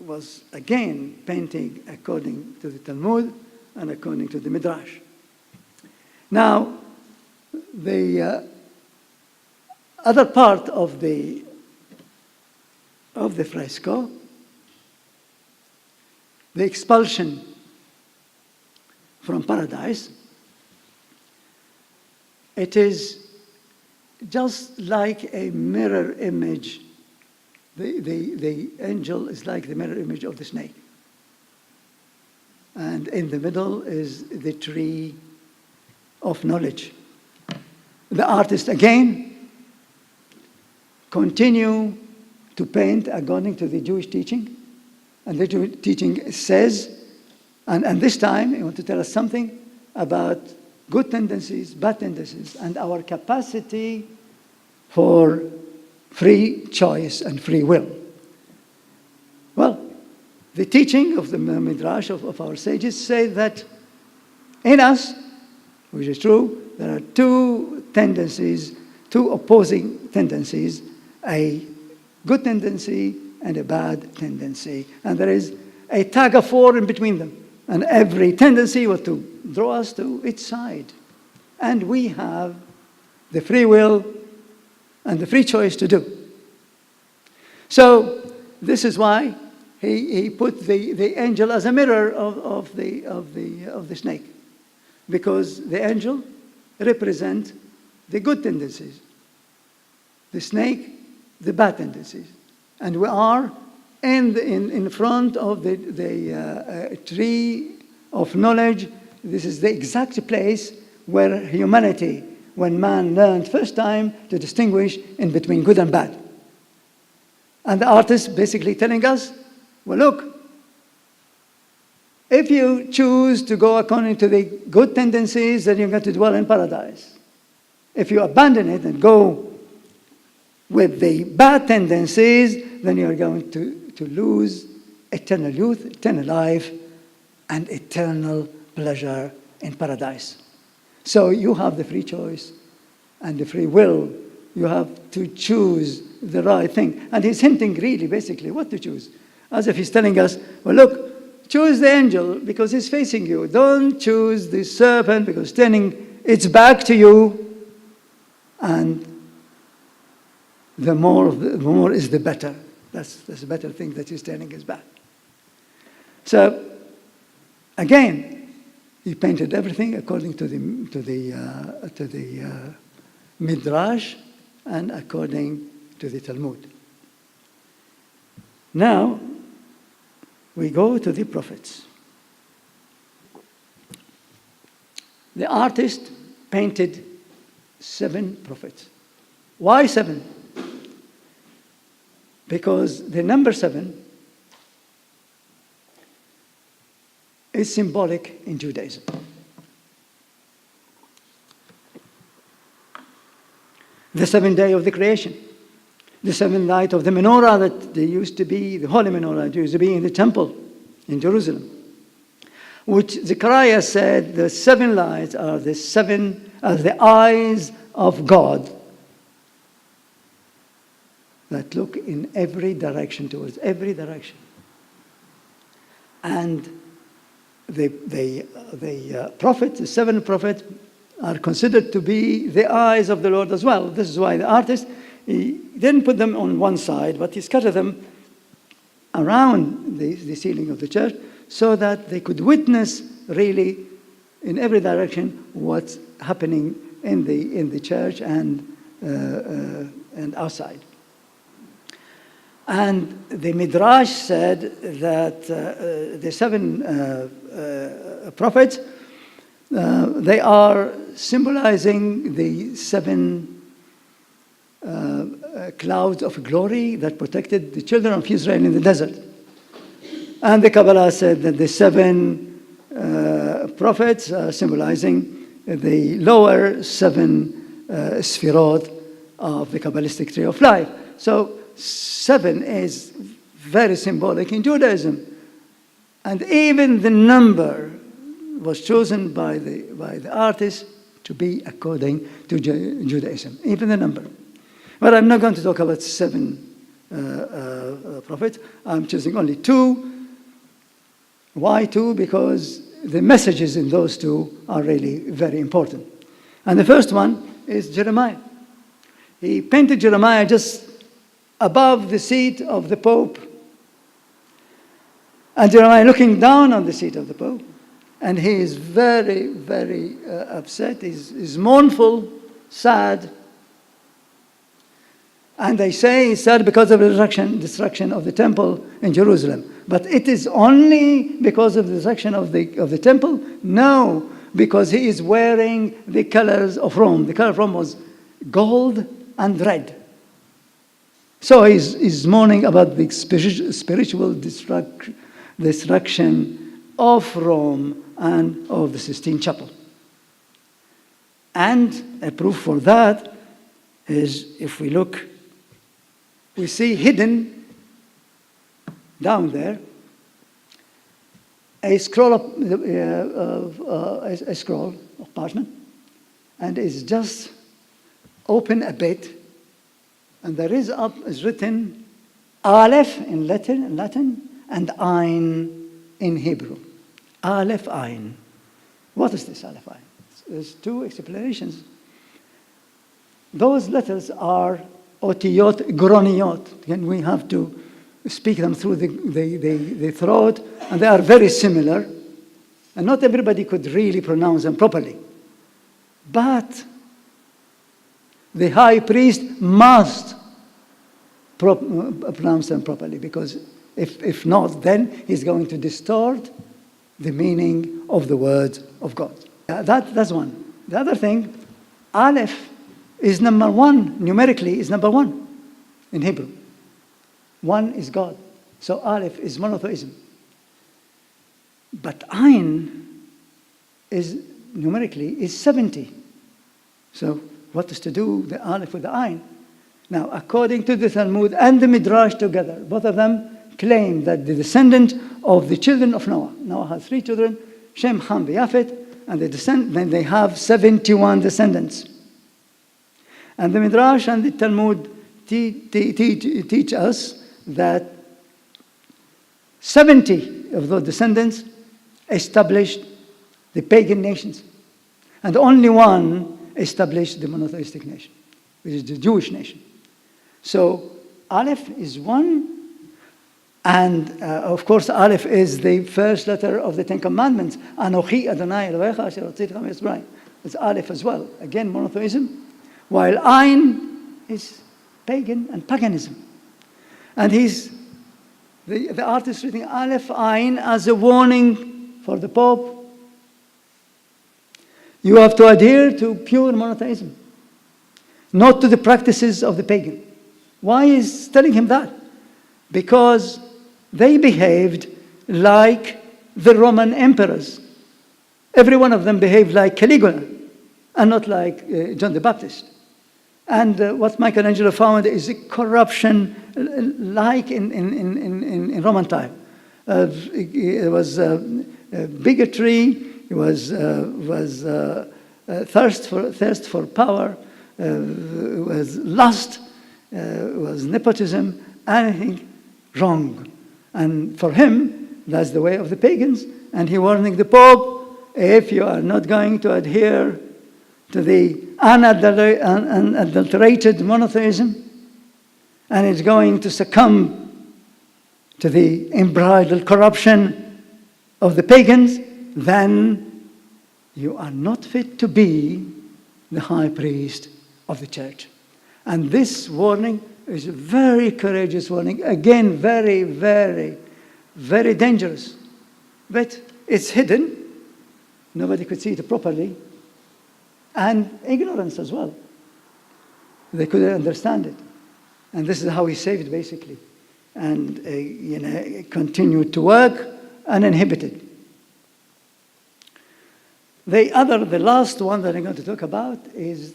[SPEAKER 2] was again painting according to the Talmud and according to the Midrash. Now, the other part of the of the fresco, the expulsion from paradise. It is just like a mirror image. The angel is like the mirror image of the snake. And in the middle is the tree of knowledge. The artist again continue to paint according to the Jewish teaching. And the Jewish teaching says, and this time I want to tell us something about good tendencies, bad tendencies, and our capacity for free choice and free will. Well, the teaching of the Midrash of our sages say that in us, which is true, there are two tendencies, two opposing tendencies, a good tendency and a bad tendency. And there is a tug of war in between them. And every tendency was to draw us to its side. And we have the free will and the free choice to do. So this is why he put the angel as a mirror of the snake. Because the angel represents the good tendencies. The snake, the bad tendencies. And we are in front of the tree of knowledge. This is the exact place where humanity, when man learned first time to distinguish in between good and bad. And the artist basically telling us, well, look, if you choose to go according to the good tendencies, then you're going to dwell in paradise. If you abandon it and go with the bad tendencies, then you're going to lose eternal youth, eternal life, and eternal pleasure in paradise. So you have the free choice and the free will. You have to choose the right thing. And he's hinting really, basically, what to choose. As if he's telling us, well, look, choose the angel because he's facing you. Don't choose the serpent because it's turning its back to you. And the more is the better. That's the better thing that he's turning his back. So, again, he painted everything according to the Midrash and according to the Talmud. Now, we go to the prophets. The artist painted 7 prophets. Why 7? Because the number 7 is symbolic in Judaism. The 7th day of the creation, the 7th night of the menorah that there used to be, the holy menorah that used to be in the temple in Jerusalem, which Zechariah said the 7 lights are the eyes of God that look in every direction, towards every direction. And the prophets, the 7 prophets, are considered to be the eyes of the Lord as well. This is why the artist, he didn't put them on one side, but he scattered them around the ceiling of the church so that they could witness really in every direction what's happening in the church and outside. And the Midrash said that the 7 prophets, they are symbolizing the 7 clouds of glory that protected the children of Israel in the desert. And the Kabbalah said that the 7 prophets are symbolizing the lower 7 sphirot of the Kabbalistic tree of life. So 7 is very symbolic in Judaism. And even the number was chosen by the artist to be according to Judaism, even the number. But I'm not going to talk about 7 prophets. I'm choosing only 2. Why 2? Because the messages in those 2 are really very important. And the first one is Jeremiah. He painted Jeremiah just above the seat of the Pope. And Jeremiah looking down on the seat of the Pope. And he is very, very upset. He's mournful, sad. And they say it's sad because of the destruction of the temple in Jerusalem. But it is only because of the destruction of the temple? No, because he is wearing the colors of Rome. The color of Rome was gold and red. So he's mourning about the spiritual destruction of Rome and of the Sistine Chapel. And a proof for that is if we look, we see hidden down there a scroll of parchment, and it's just open a bit, and there is written Aleph in Latin and Ein in Hebrew. Aleph, Ein. What is this Aleph, Ein? There's two explanations. Those letters are otiyot, groniyot. Again, we have to speak them through the throat, and they are very similar. And not everybody could really pronounce them properly. But the high priest must pronounce them properly, because if not, then he's going to distort the meaning of the words of God. That's one. The other thing, Aleph is number one, numerically is number one in Hebrew. One is God. So Aleph is monotheism. But Ein is numerically is 70. So what is to do the Aleph with the Ein? Now, according to the Talmud and the Midrash together, both of them claim that the descendant of the children of Noah. Noah had 3 children, Shem, Ham, Yafet, and then they have 71 descendants. And the Midrash and the Talmud teach us that 70 of those descendants established the pagan nations, and only one established the monotheistic nation, which is the Jewish nation. So Aleph is one, and of course Aleph is the first letter of the Ten Commandments. Anochi Adonai Elohecha asher hotzitecha miMitzrayim. It's Aleph as well. Again, monotheism. While Ein is pagan and paganism. And the artist reading Aleph Ein as a warning for the Pope. You have to adhere to pure monotheism, not to the practices of the pagan. Why is telling him that? Because they behaved like the Roman emperors. Every one of them behaved like Caligula and not like John the Baptist. And what Michelangelo found is a corruption like in Roman time. It was bigotry, it was thirst for power, it was lust, it was nepotism, anything wrong. And for him, that's the way of the pagans. And he warning the Pope, if you are not going to adhere to the unadulterated monotheism, and it's going to succumb to the unbridled corruption of the pagans, then you are not fit to be the high priest of the church. And this warning is a very courageous warning. Again, very, very, very dangerous. But it's hidden. Nobody could see it properly. And ignorance as well. They couldn't understand it. And this is how he saved, basically. And, continued to work uninhibited. The last one that I'm going to talk about is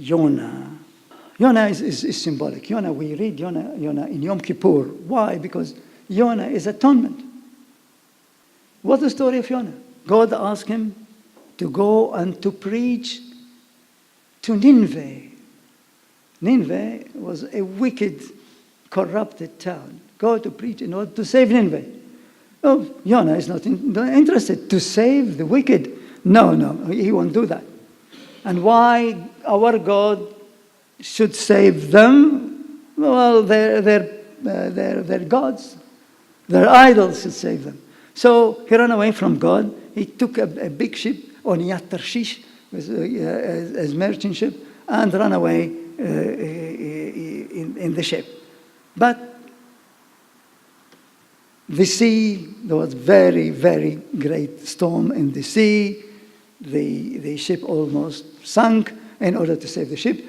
[SPEAKER 2] Jonah. Jonah is symbolic. Jonah, we read Jonah in Yom Kippur. Why? Because Jonah is atonement. What's the story of Jonah? God asked him to go and to preach to Nineveh. Nineveh was a wicked, corrupted town. Go to preach in order to save Nineveh. Oh, Jonah is not interested to save the wicked. No, he won't do that. And why our God should save them? Well, their gods, their idols should save them. So he ran away from God. He took a big ship, Oniyat Tarshish, as merchant ship, and ran away in the ship. But the sea, there was very, very great storm in the sea. The ship almost sunk. In order to save the ship,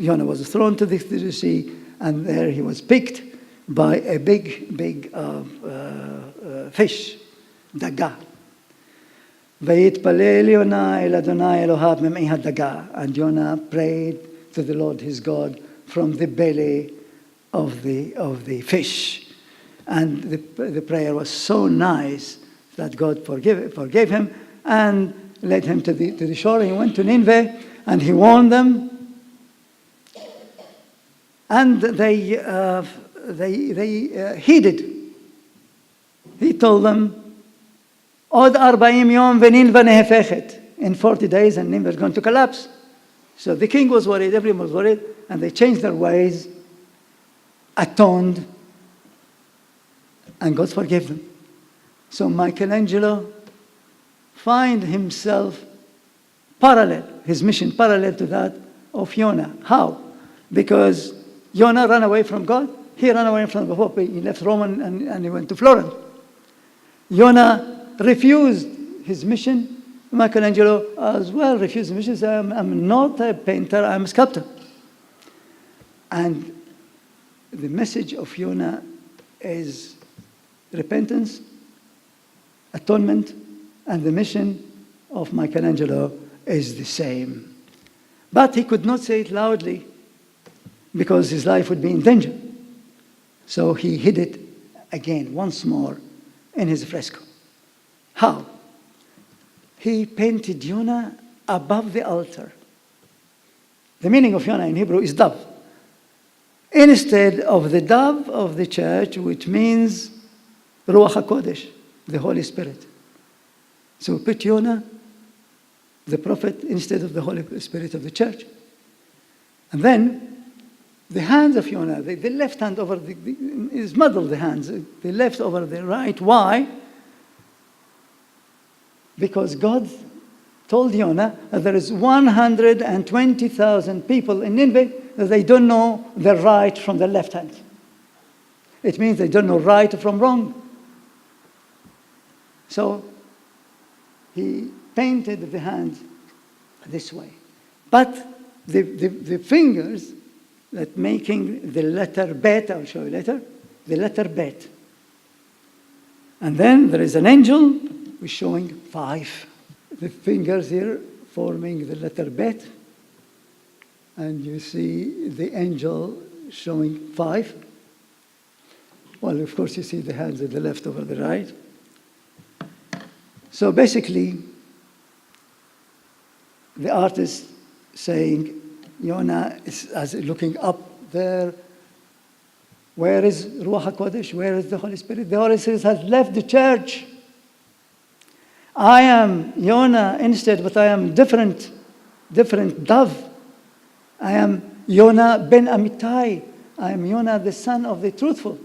[SPEAKER 2] Jonah was thrown to the sea, and there he was picked by a big fish, daga. ויתפלל יונה אל אדוני אלוהיו ממעי הדגה. And Jonah prayed to the Lord his God from the belly of the fish. And the prayer was so nice that God forgave him and led him to the shore. He went to Nineveh and he warned them. And they heeded. He told them, Od 40 yom v'Nineveh nehefechet. In 40 days, and Nineveh is going to collapse. So the king was worried, everyone was worried, and they changed their ways, atoned, and God forgave them. So Michelangelo find himself parallel, his mission parallel to that of Jonah. How? Because Jonah ran away from God. He ran away from the Pope. He left Rome and he went to Florence. Jonah refused his mission. Michelangelo as well refused his mission. He said, I'm not a painter, I'm a sculptor. And the message of Jonah is repentance, atonement, and the mission of Michelangelo is the same. But he could not say it loudly because his life would be in danger. So he hid it again, once more, in his fresco. How? He painted Jonah above the altar. The meaning of Jonah in Hebrew is dove. Instead of the dove of the church, which means Ruach HaKodesh, the Holy Spirit. So put Jonah, the prophet, instead of the Holy Spirit of the church. And then the hands of Jonah, the left hand over is muddled, the hands, the left over the right. Why? Because God told Jonah that there is 120,000 people in Nineveh that they don't know the right from the left hand. It means they don't know right from wrong. So he painted the hands this way. But the fingers that making the letter bet, I'll show you later, the letter bet. And then there is an angel who's showing 5. The fingers here forming the letter bet. And you see the angel showing 5. Well, of course, you see the hands at the left over the right. So basically, the artist saying, Jonah is as looking up there. Where is Ruach HaKodesh? Where is the Holy Spirit? The Holy Spirit has left the church. I am Jonah instead, but I am different dove. I am Jonah ben Amittai. I am Jonah, the son of the truthful.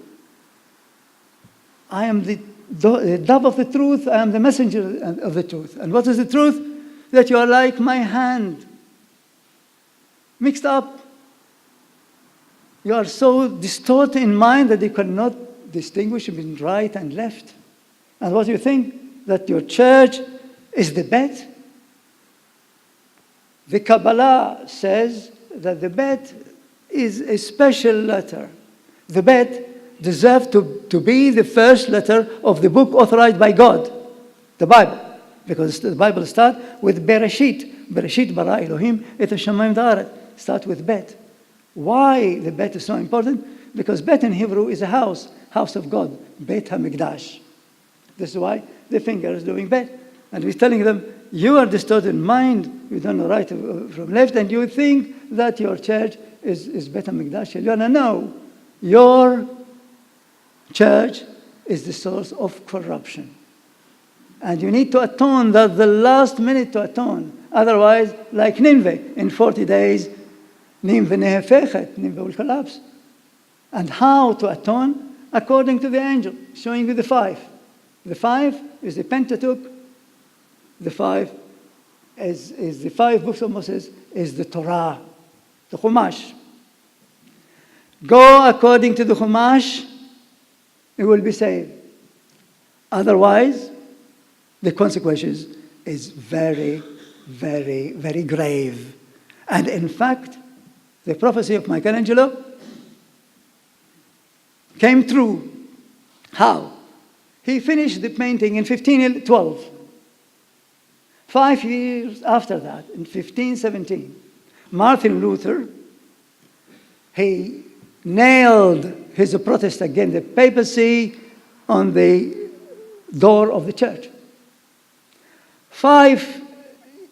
[SPEAKER 2] I am the dove of the truth. I am the messenger of the truth. And what is the truth? That you are like my hand, mixed up. You are so distorted in mind that you cannot distinguish between right and left. And what do you think? That your church is the bet? The Kabbalah says that the bet is a special letter. The bet deserves to be the first letter of the book authorized by God, the Bible. Because the Bible starts with Bereshit. Bereshit bara Elohim et hashamayim v'haaretz. Start with bet. Why the bet is so important? Because bet in Hebrew is a house of God, Beit HaMikdash. This is why the finger is doing bet. And we're telling them, you are distorted in mind, you don't know right from left, and you think that your church is Beit HaMikdash. No, your church is the source of corruption. And you need to atone, that's the last minute to atone. Otherwise, like Nineveh, in 40 days, Nineveh nehefechet, Nineveh will collapse. And how to atone? According to the angel, showing you the five. The five is the Pentateuch. The five is the five books of Moses, is the Torah, the Chumash. Go according to the Chumash, you will be saved. Otherwise, the consequences is very, very, very grave. And in fact, the prophecy of Michelangelo came true. How? He finished the painting in 1512. 5 years after that, in 1517, Martin Luther, he nailed his protest against the papacy on the door of the church. 5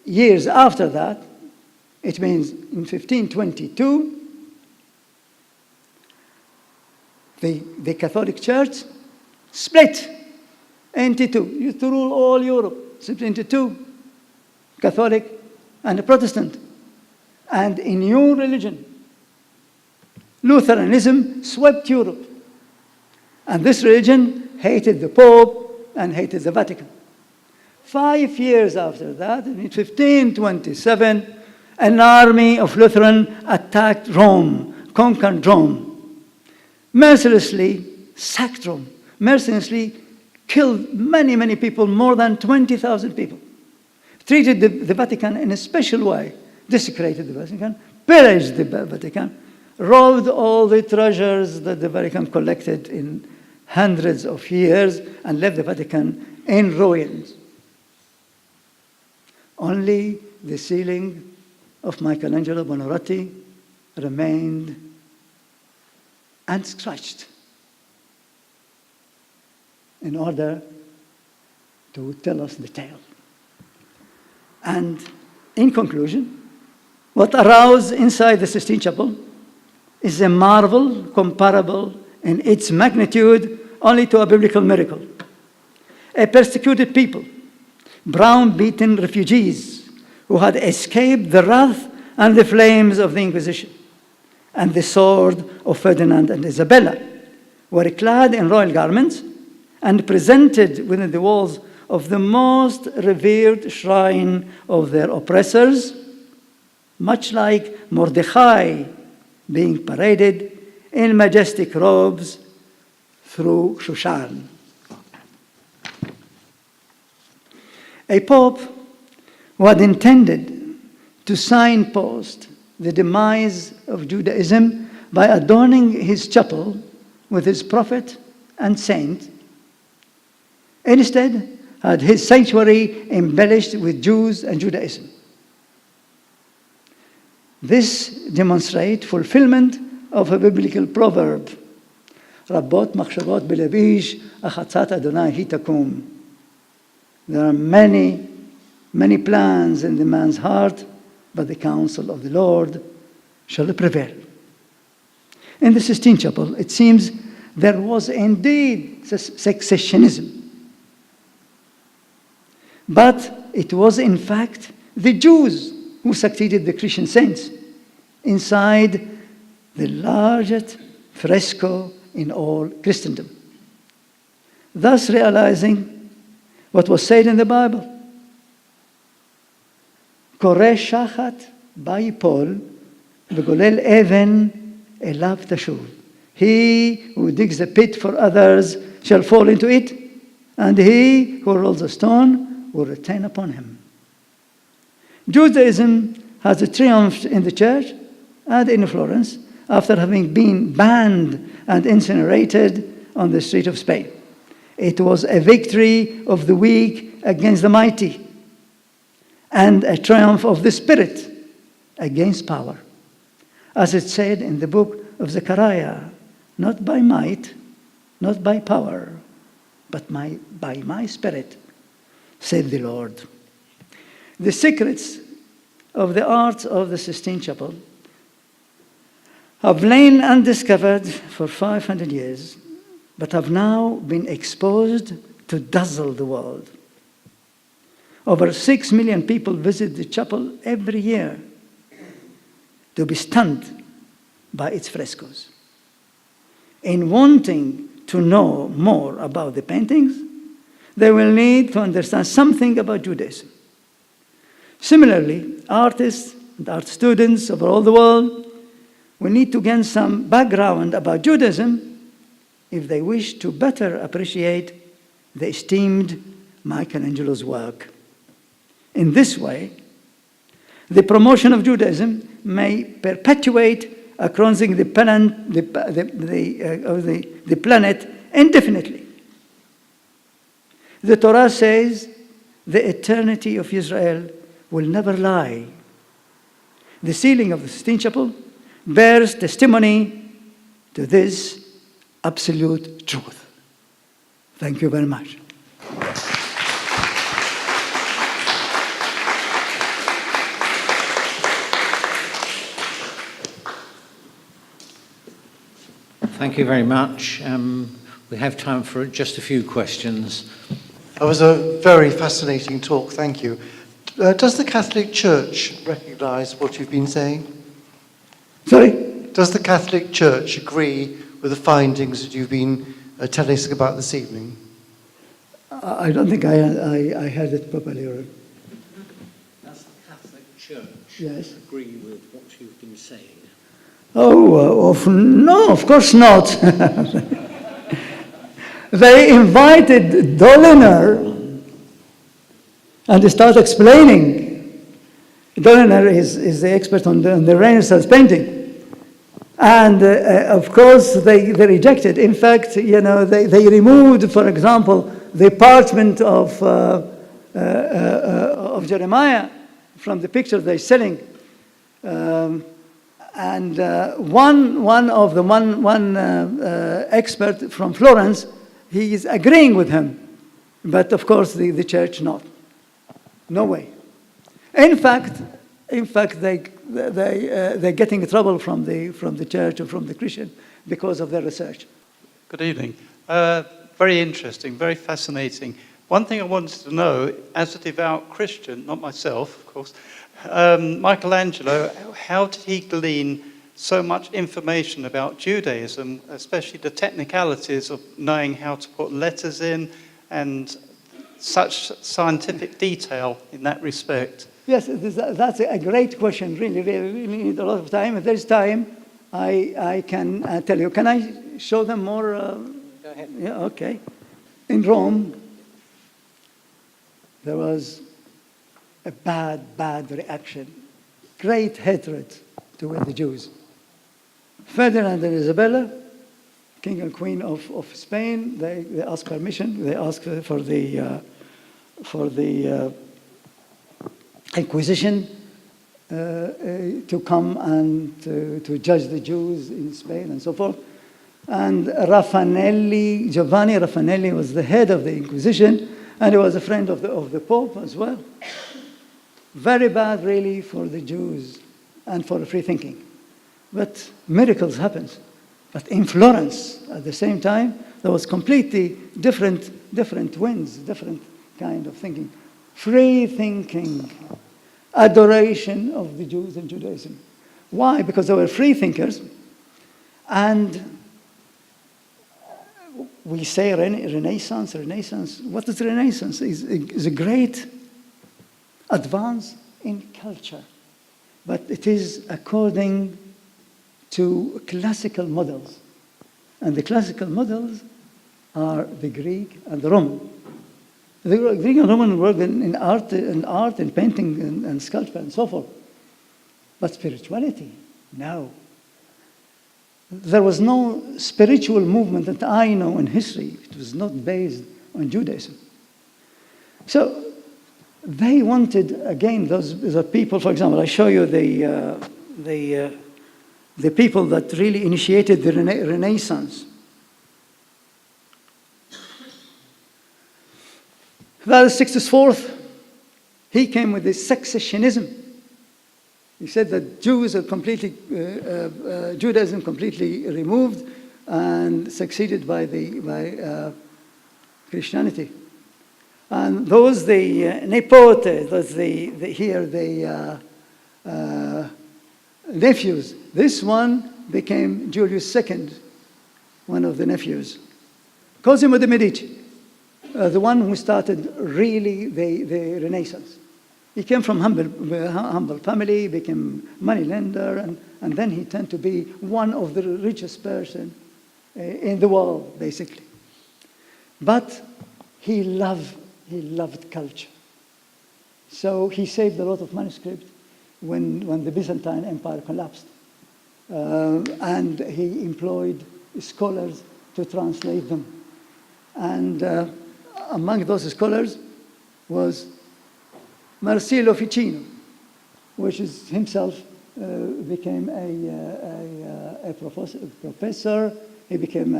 [SPEAKER 2] years after that, it means in 1522, the Catholic Church split into two. Used to rule all Europe, split into two, Catholic and Protestant. And a new religion, Lutheranism, swept Europe. And this religion hated the Pope and hated the Vatican. 5 years after that, in 1527, an army of Lutheran attacked Rome, conquered Rome, mercilessly sacked Rome, mercilessly killed many, many people, more than 20,000 people, treated the Vatican in a special way, desecrated the Vatican, pillaged the Vatican, robbed all the treasures that the Vatican collected in hundreds of years, and left the Vatican in ruins. Only the ceiling of Michelangelo Buonarroti remained unscratched in order to tell us the tale. And in conclusion, what aroused inside the Sistine Chapel is a marvel comparable in its magnitude only to a biblical miracle. A persecuted people, brown-beaten refugees who had escaped the wrath and the flames of the Inquisition and the sword of Ferdinand and Isabella, were clad in royal garments and presented within the walls of the most revered shrine of their oppressors, much like Mordecai being paraded in majestic robes through Shushan. A pope who had intended to signpost the demise of Judaism by adorning his chapel with his prophet and saint, instead had his sanctuary embellished with Jews and Judaism. This demonstrates fulfillment of a biblical proverb, Rabbot machshavot belev ish, achatzat Adonai hi takum. There are many, many plans in the man's heart, but the counsel of the Lord shall prevail. In the Sistine Chapel, it seems there was indeed successionism. But it was, in fact, the Jews who succeeded the Christian saints inside the largest fresco in all Christendom. Thus realizing what was said in the Bible. Koreh shachat ba'yipol v'golel even elav tashuv. He who digs a pit for others shall fall into it, and he who rolls a stone will return upon him. Judaism has triumphed in the church and in Florence after having been banned and incinerated on the street of Spain. It was a victory of the weak against the mighty, and a triumph of the Spirit against power. As it said in the book of Zechariah, not by might, not by power, but by my Spirit, said the Lord. The secrets of the arts of the Sistine Chapel have lain undiscovered for 500 years, but have now been exposed to dazzle the world. Over 6 million people visit the chapel every year to be stunned by its frescoes. in wanting to know more about the paintings, they will need to understand something about Judaism. Similarly, artists and art students over all the world will need to gain some background about Judaism if they wish to better appreciate the esteemed Michelangelo's work. In this way, the promotion of Judaism may perpetuate across the planet indefinitely. The Torah says the eternity of Israel will never lie. The ceiling of the Sistine Chapel bears testimony to this absolute truth. Thank you very much.
[SPEAKER 1] Thank you very much. We have time for just a few questions.
[SPEAKER 3] That was a very fascinating talk, thank you. Does the Catholic Church recognise what you've been saying?
[SPEAKER 2] Sorry?
[SPEAKER 3] Does the Catholic Church agree with the findings that you've been telling us about this evening?
[SPEAKER 2] I don't think I heard it properly.
[SPEAKER 1] Does the Catholic Church
[SPEAKER 2] Yes.
[SPEAKER 1] agree with what you've been saying?
[SPEAKER 2] Oh, no, of course not. They invited Doliner and they start explaining. Doliner is the expert on the Renaissance painting. And of course, they rejected. In fact, they removed, for example, the parchment of Jeremiah from the picture they're selling. And one expert from Florence, he is agreeing with him, but of course the church not. No way. In fact, they're getting in trouble from the church or from the Christian because of their research.
[SPEAKER 4] Good evening. Very interesting, very fascinating. One thing I wanted to know, as a devout Christian, not myself, of course, Michelangelo, how did he glean so much information about Judaism, especially the technicalities of knowing how to put letters in and such scientific detail in that respect?
[SPEAKER 2] Yes, that's a great question. Really need a lot of time. If there's time, I can tell you. Can I show them more?
[SPEAKER 1] Go ahead.
[SPEAKER 2] Yeah, okay. In Rome, there was a bad reaction, great hatred toward the Jews. Ferdinand and Isabella, king and queen of Spain, they asked permission. They asked for the Inquisition to come and to judge the Jews in Spain and so forth. And Giovanni Raffanelli was the head of the Inquisition, and he was a friend of the Pope as well. Very bad, really, for the Jews and for free thinking. But miracles happened. But in Florence, at the same time, there was completely different winds, different kind of thinking. Free thinking, adoration of the Jews and Judaism. Why? Because they were free thinkers, and we say Renaissance. What is Renaissance? Is a great advance in culture, but it is according to classical models, and the classical models are the Greek and the Roman. The Greek and Roman work in art and painting and sculpture and so forth, but spirituality, no. There was no spiritual movement that I know in history. It was not based on Judaism. So they wanted, again, those people, for example, I show you the people that really initiated the Renaissance. That Sixtus IV, he came with this successionism. He said that Judaism completely removed and succeeded by Christianity. And those, the nepote, those the nephews, this one became Julius II. one of the nephews. Cosimo de' Medici, the one who started really the Renaissance. He came from humble family, became moneylender, and then he turned to be one of the richest person in the world, basically. But he loved culture. So he saved a lot of manuscripts when the Byzantine Empire collapsed. And he employed scholars to translate them. And among those scholars was Marsilio Ficino, which is himself became a professor. He became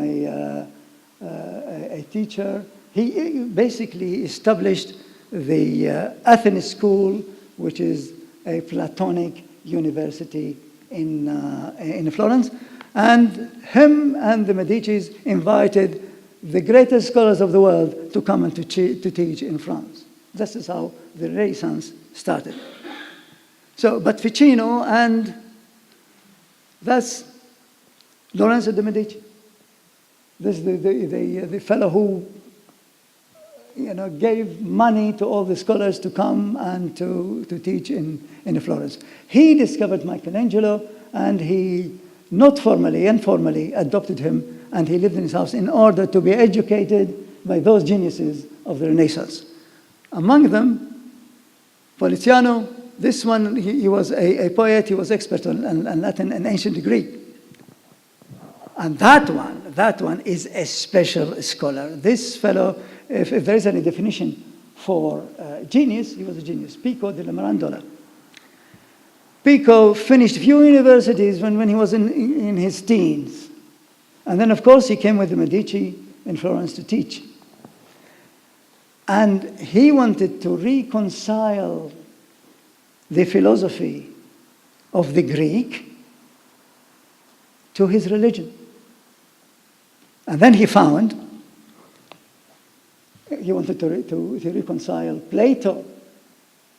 [SPEAKER 2] a teacher. He basically established the Athens School, which is a Platonic university in Florence. And him and the Medicis invited the greatest scholars of the world to come and to teach in France. This is how the Renaissance started. So, but Ficino, and that's Lorenzo de' Medici. This is the fellow who, gave money to all the scholars to come and to teach in Florence. He discovered Michelangelo, and he, not formally, informally, adopted him, and he lived in his house in order to be educated by those geniuses of the Renaissance. Among them, Poliziano. This one, he was a poet. He was expert on Latin and ancient Greek. And that one is a special scholar. This fellow, if there is any definition for genius, he was a genius. Pico della Mirandola. Pico finished few universities when he was in his teens. And then, of course, he came with the Medici in Florence to teach. And he wanted to reconcile the philosophy of the Greek to his religion. And then he found, he wanted to reconcile Plato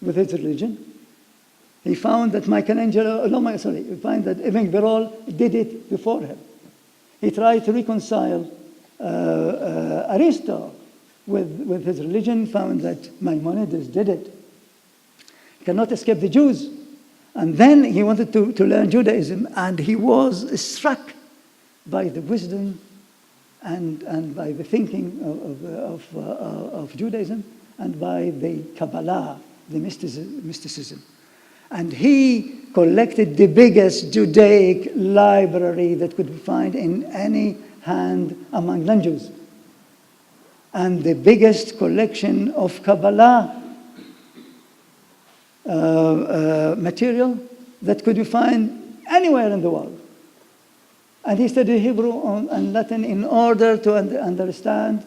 [SPEAKER 2] with his religion. He found that he found that Ibn Birol did it before him. He tried to reconcile Aristotle with his religion, found that Maimonides did it. He cannot escape the Jews. And then he wanted to learn Judaism, and he was struck by the wisdom and by the thinking of Judaism, and by the Kabbalah, the mysticism. And he collected the biggest Judaic library that could be found in any hand among non-Jews, and the biggest collection of Kabbalah material that could be found anywhere in the world. And he studied Hebrew and Latin in order to understand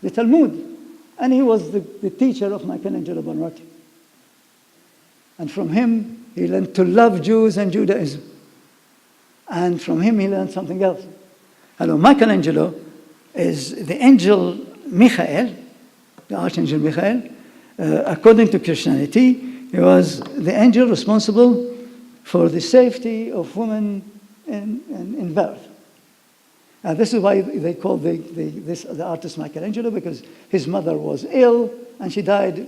[SPEAKER 2] the Talmud. And he was the teacher of Michelangelo Buonarroti. And from him, he learned to love Jews and Judaism. And from him, he learned something else. Michelangelo is the angel Michael, the archangel Michael. According to Christianity, he was the angel responsible for the safety of women in birth. This is why they call the artist Michelangelo, because his mother was ill and she died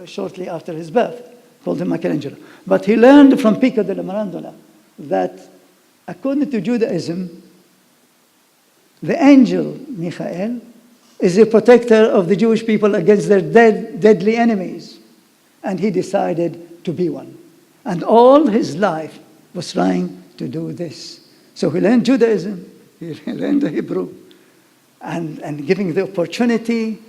[SPEAKER 2] shortly after his birth. Called him Michelangelo. But he learned from Pico della Mirandola that according to Judaism, the angel Michael is a protector of the Jewish people against their deadly enemies. And he decided to be one. And all his life was trying to do this. So he learned Judaism, he learned the Hebrew, and giving the opportunity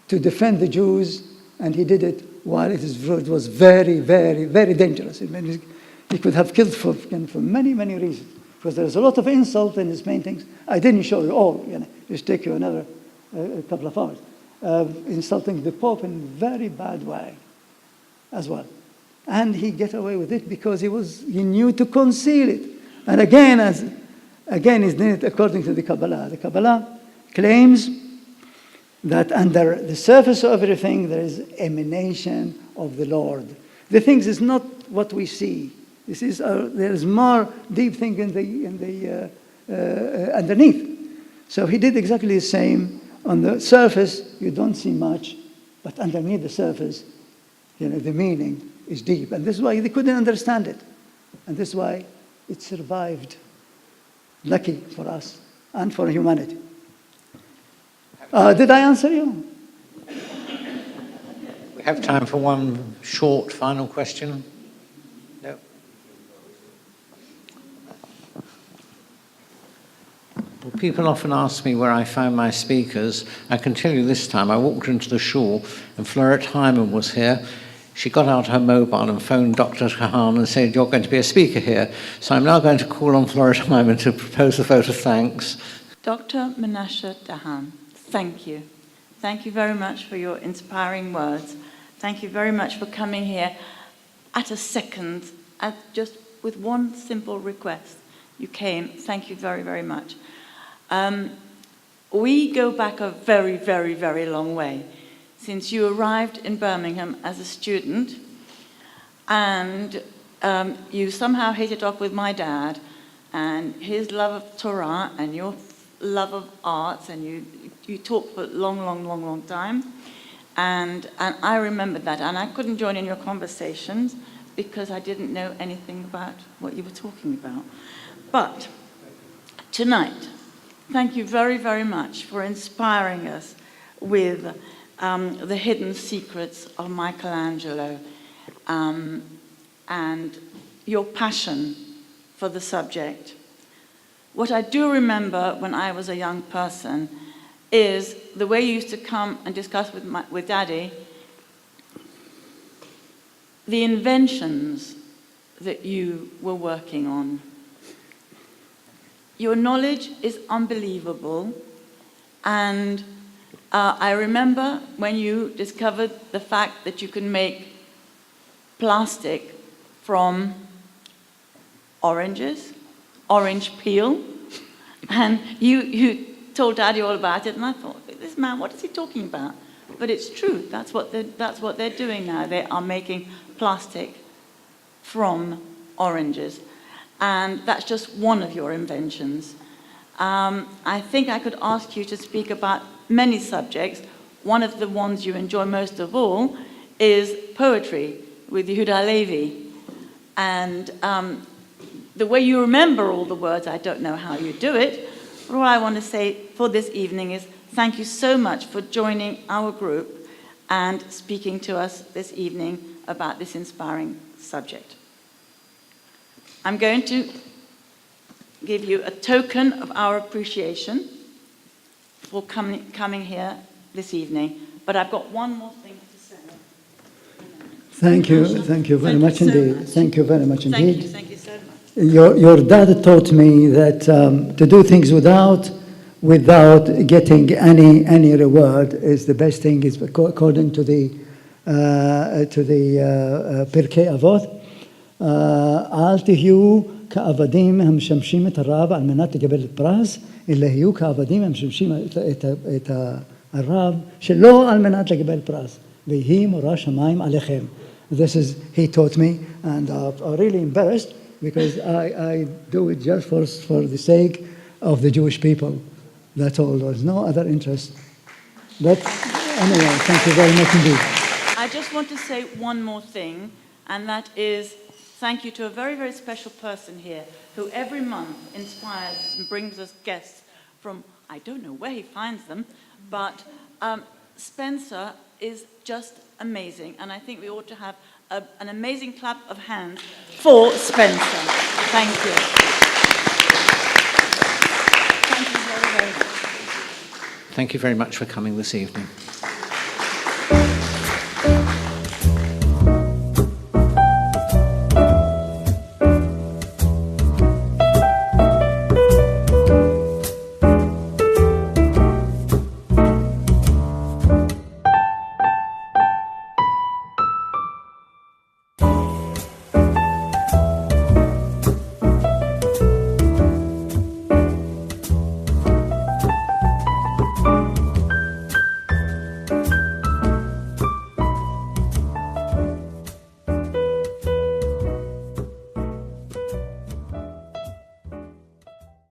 [SPEAKER 2] to defend the Jews, and he did it while it was very, very, very dangerous. He could have killed for many, many reasons, because there's a lot of insult in his paintings. I didn't show you all, just take you another couple of hours. Insulting the Pope in a very bad way as well. And he get away with it because he knew to conceal it. And again, he's doing it according to the Kabbalah. The Kabbalah claims that under the surface of everything there is emanation of the Lord. The things is not what we see. There is more deep thing in the underneath. So he did exactly the same. On the surface, you don't see much, but underneath the surface, the meaning is deep. And this is why they couldn't understand it. And this is why it survived. Lucky for us and for humanity. Did I answer you?
[SPEAKER 1] We have time for one short final question. No? Well, people often ask me where I found my speakers. I can tell you this time, I walked into the shul and Florette Hyman was here. She got out her mobile and phoned Dr. Tahan and said, "You're going to be a speaker here." So I'm now going to call on Florette Hyman to propose a vote of thanks.
[SPEAKER 5] Dr. Menashe Tahan, thank you. Thank you very much for your inspiring words. Thank you very much for coming here at a second, just with one simple request. You came. Thank you very, very much. We go back a very, very, very long way. Since you arrived in Birmingham as a student, and you somehow hit it off with my dad, and his love of Torah and your love of arts, and you talked for a long, long, long, long time, and I remembered that, and I couldn't join in your conversations because I didn't know anything about what you were talking about. But tonight, thank you very, very much for inspiring us with the hidden secrets of Michelangelo and your passion for the subject. What I do remember when I was a young person is the way you used to come and discuss with Daddy the inventions that you were working on. Your knowledge is unbelievable, and I remember when you discovered the fact that you can make plastic from oranges, orange peel, and you told Daddy all about it, and I thought, this man, what is he talking about? But it's true, that's what they're doing now. They are making plastic from oranges, and that's just one of your inventions. I think I could ask you to speak about many subjects. One of the ones you enjoy most of all is poetry with Yehuda Levi. And the way you remember all the words, I don't know how you do it, but all I want to say for this evening is thank you so much for joining our group and speaking to us this evening about this inspiring subject. I'm going to give you a token of our appreciation for coming here this evening, but I've got one more thing to say.
[SPEAKER 2] Thank you very much indeed. Thank you very much indeed.
[SPEAKER 5] Thank you so much.
[SPEAKER 2] Your dad taught me that to do things without getting any reward is the best thing. Is according to the Pirkei Avot. אל תהיו כעבדים המשמשים את הרב על מנת לקבל את פרס, אלא יהיו כעבדים המשמשים את הרב שלא על מנת לקבל פרס. ויהי מורא שמיים עליכם. This is, he taught me, and I'm really embarrassed because I do it just for the sake of the Jewish people. That's all. There's no other interest. But anyway, thank you very much indeed.
[SPEAKER 5] I just want to say one more thing, and that is thank you to a very, very special person here who every month inspires and brings us guests from, I don't know where he finds them, but Spencer is just amazing, and I think we ought to have an amazing clap of hands for Spencer. Thank you. Thank you very, very much.
[SPEAKER 1] Thank you very much for coming this evening.